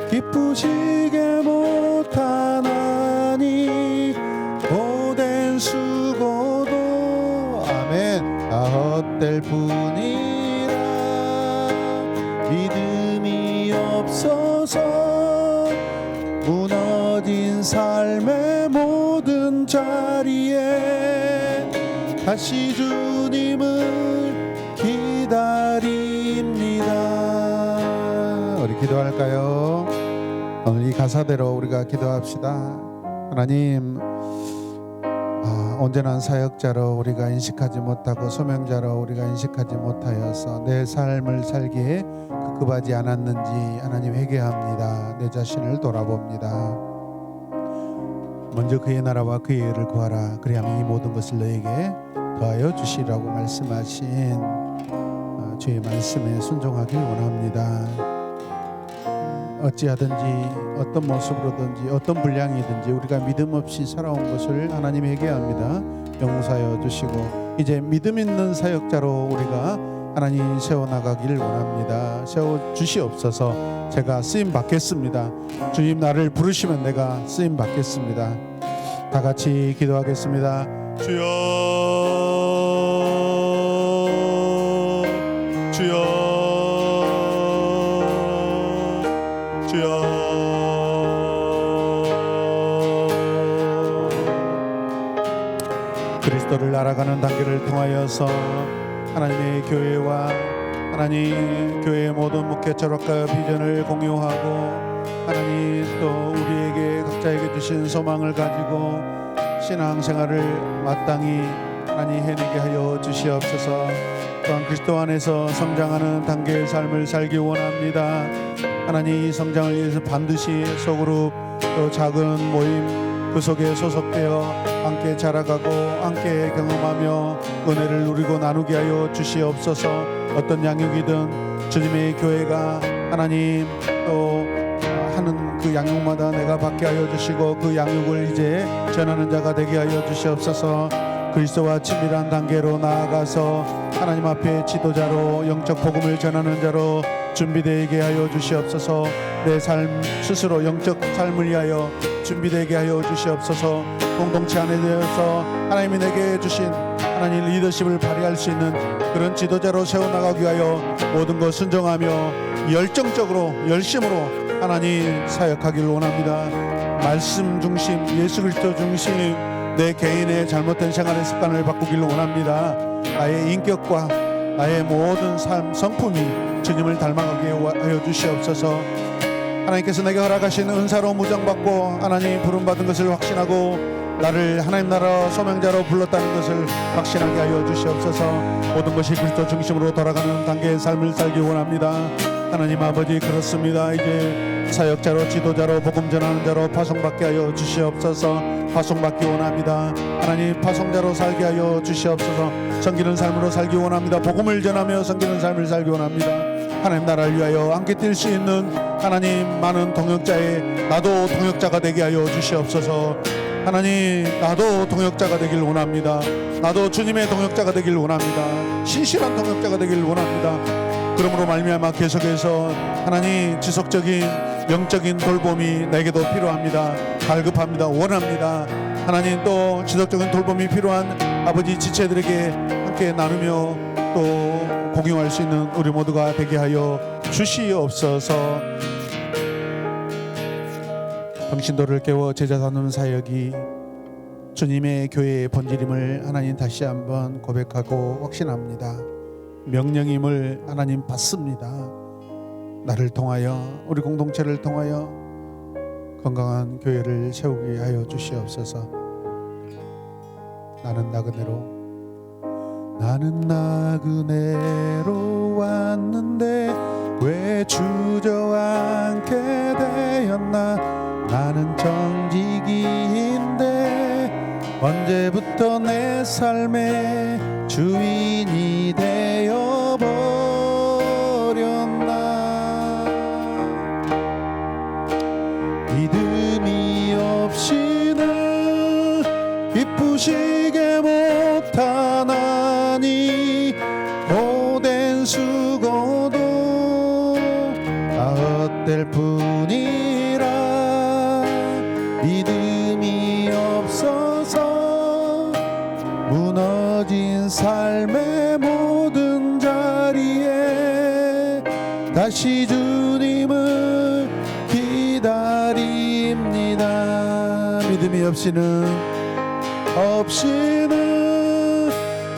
S1: 기쁘시게 못하나니 오랜 수고도 아멘 다 헛될 뿐이라. 믿음이 없어서 무너진 삶의 모든 자리에 다시 주님을 기다립니다. 우리 기도할까요? 오늘 이 가사대로 우리가 기도합시다. 하나님, 온전한 사역자로 우리가 인식하지 못하고 소명자로 우리가 인식하지 못하여서 내 삶을 살기에 급급하지 않았는지 하나님 회개합니다. 내 자신을 돌아봅니다. 먼저 그의 나라와 그의 의를 구하라. 그리하면 이 모든 것을 너에게 더하여 주시라고 말씀하신 주의 말씀에 순종하길 원합니다. 어찌하든지 어떤 모습으로든지 어떤 분량이든지 우리가 믿음 없이 살아온 것을 하나님 회개합니다. 용서하여 주시고 이제 믿음 있는 사역자로 우리가 하나님 세워나가길 원합니다. 세워주시옵소서. 제가 쓰임 받겠습니다. 주님 나를 부르시면 내가 쓰임 받겠습니다. 다 같이 기도하겠습니다. 주여 주여 주여. 그리스도를 알아가는 단계를 통하여서 하나님의 교회와 하나님 교회의 모든 목회 철학과 비전을 공유하고 하나님 또 우리에게 각자에게 주신 소망을 가지고 신앙생활을 마땅히 하나님 해내게 하여 주시옵소서. 또한 그리스도 안에서 성장하는 단계의 삶을 살기 원합니다. 하나님 이 성장을 위해서 반드시 소그룹 또 작은 모임 그 속에 소속되어 함께 자라가고 함께 경험하며 은혜를 누리고 나누게 하여 주시옵소서. 어떤 양육이든 주님의 교회가 하나님 또 하는 그 양육마다 내가 받게 하여 주시고 그 양육을 이제 전하는 자가 되게 하여 주시옵소서. 그리스도와 친밀한 단계로 나아가서 하나님 앞에 지도자로 영적 복음을 전하는 자로 준비되게 하여 주시옵소서. 내 삶 스스로 영적 삶을 위하여 준비되게 하여 주시옵소서. 공동체 안에 대해서 하나님이 내게 주신 하나님 리더십을 발휘할 수 있는 그런 지도자로 세워나가기 위하여 모든 것 순종하며 열정적으로 열심으로 하나님 사역하기를 원합니다. 말씀 중심 예수 그리스도 중심 내 개인의 잘못된 생활의 습관을 바꾸기를 원합니다. 나의 인격과 나의 모든 삶 성품이 주님을 닮아가게 하여 주시옵소서. 하나님께서 내게 허락하신 은사로 무장받고 하나님 부름받은 것을 확신하고 나를 하나님 나라 소명자로 불렀다는 것을 확신하게 하여 주시옵소서. 모든 것이 그리스도 중심으로 돌아가는 단계의 삶을 살기 원합니다. 하나님 아버지 그렇습니다. 이제 사역자로 지도자로 복음 전하는 자로 파송받게 하여 주시옵소서. 파송받기 원합니다. 하나님 파송자로 살게 하여 주시옵소서. 섬기는 삶으로 살기 원합니다. 복음을 전하며 섬기는 삶을 살기 원합니다. 하나님 나라를 위하여 함께 뛸 수 있는 하나님 많은 동역자의 나도 동역자가 되게 하여 주시옵소서. 하나님 나도 동역자가 되길 원합니다. 나도 주님의 동역자가 되길 원합니다. 신실한 동역자가 되길 원합니다. 그러므로 말미암아 계속해서 하나님 지속적인 영적인 돌봄이 내게도 필요합니다. 갈급합니다. 원합니다. 하나님 또 지속적인 돌봄이 필요한 아버지 지체들에게 함께 나누며 또 공유할 수 있는 우리 모두가 되게 하여 주시옵소서. 평신도를 깨워 제자 삼는 사역이 주님의 교회의 본질임을 하나님 다시 한번 고백하고 확신합니다. 명령임을 하나님 받습니다. 나를 통하여 우리 공동체를 통하여 건강한 교회를 세우게 하여 주시옵소서. 나는 나그네로 왔는데 왜 주저앉게 되었나. 나는 정직인데 언제부터 내 삶의 주인이 되어버렸나. 믿음이 없이는 기쁘시게 못하나니 고된 수고도 다 헛될 뿐이라. 믿음이 없어서 무너진 삶의 모든 자리에 다시 주님을 기다립니다. 믿음이 없이는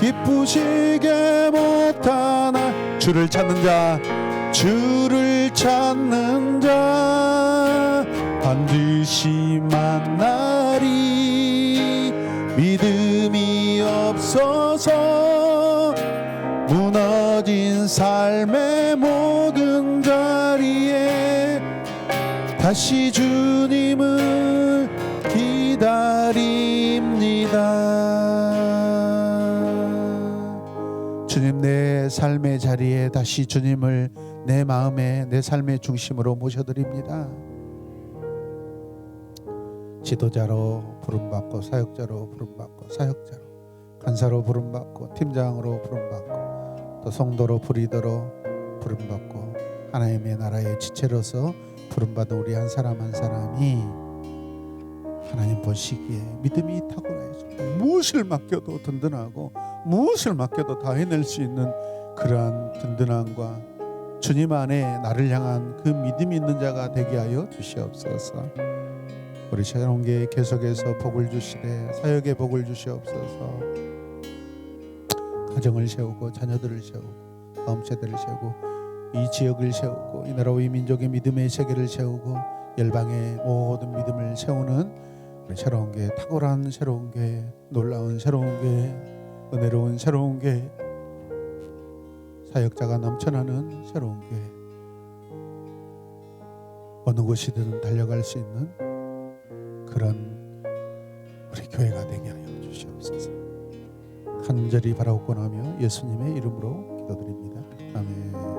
S1: 기쁘시게 못하나. 주를 찾는 자 반드시 만나리. 믿음이 없어서 무너진 삶의 모든 자리에 다시 주님을 기다립니다. 주님, 내 삶의 자리에 다시 주님을 내 마음에 내 삶의 중심으로 모셔드립니다. 지도자로 부름받고 사역자로 부름받고 사역자로 간사로 부름받고 팀장으로 부름받고 또 성도로 브리더로 부름받고 하나님의 나라의 지체로서 부름받은 우리 한 사람 한 사람이 하나님 보시기에 믿음이 탁월해서 무엇을 맡겨도 든든하고 무엇을 맡겨도 다 해낼 수 있는 그러한 든든함과 주님 안에 나를 향한 그 믿음이 있는 자가 되게 하여 주시옵소서. 우리 새로운게 계속해서 복을 주시되 사역에 복을 주시옵소서. 가정을 세우고 자녀들을 세우고 다음 세대를 세우고 이 지역을 세우고 이 나라와 이 민족의 믿음의 세계를 세우고 열방의 모든 믿음을 세우는 우리 새로운게 탁월한 새로운게 놀라운 새로운게 은혜로운 새로운게 사역자가 넘쳐나는 새로운게 어느 곳이든 달려갈 수 있는 그런 우리 교회가 되게 하여 주시옵소서. 간절히 바라옵고나며 예수님의 이름으로 기도드립니다. 아멘.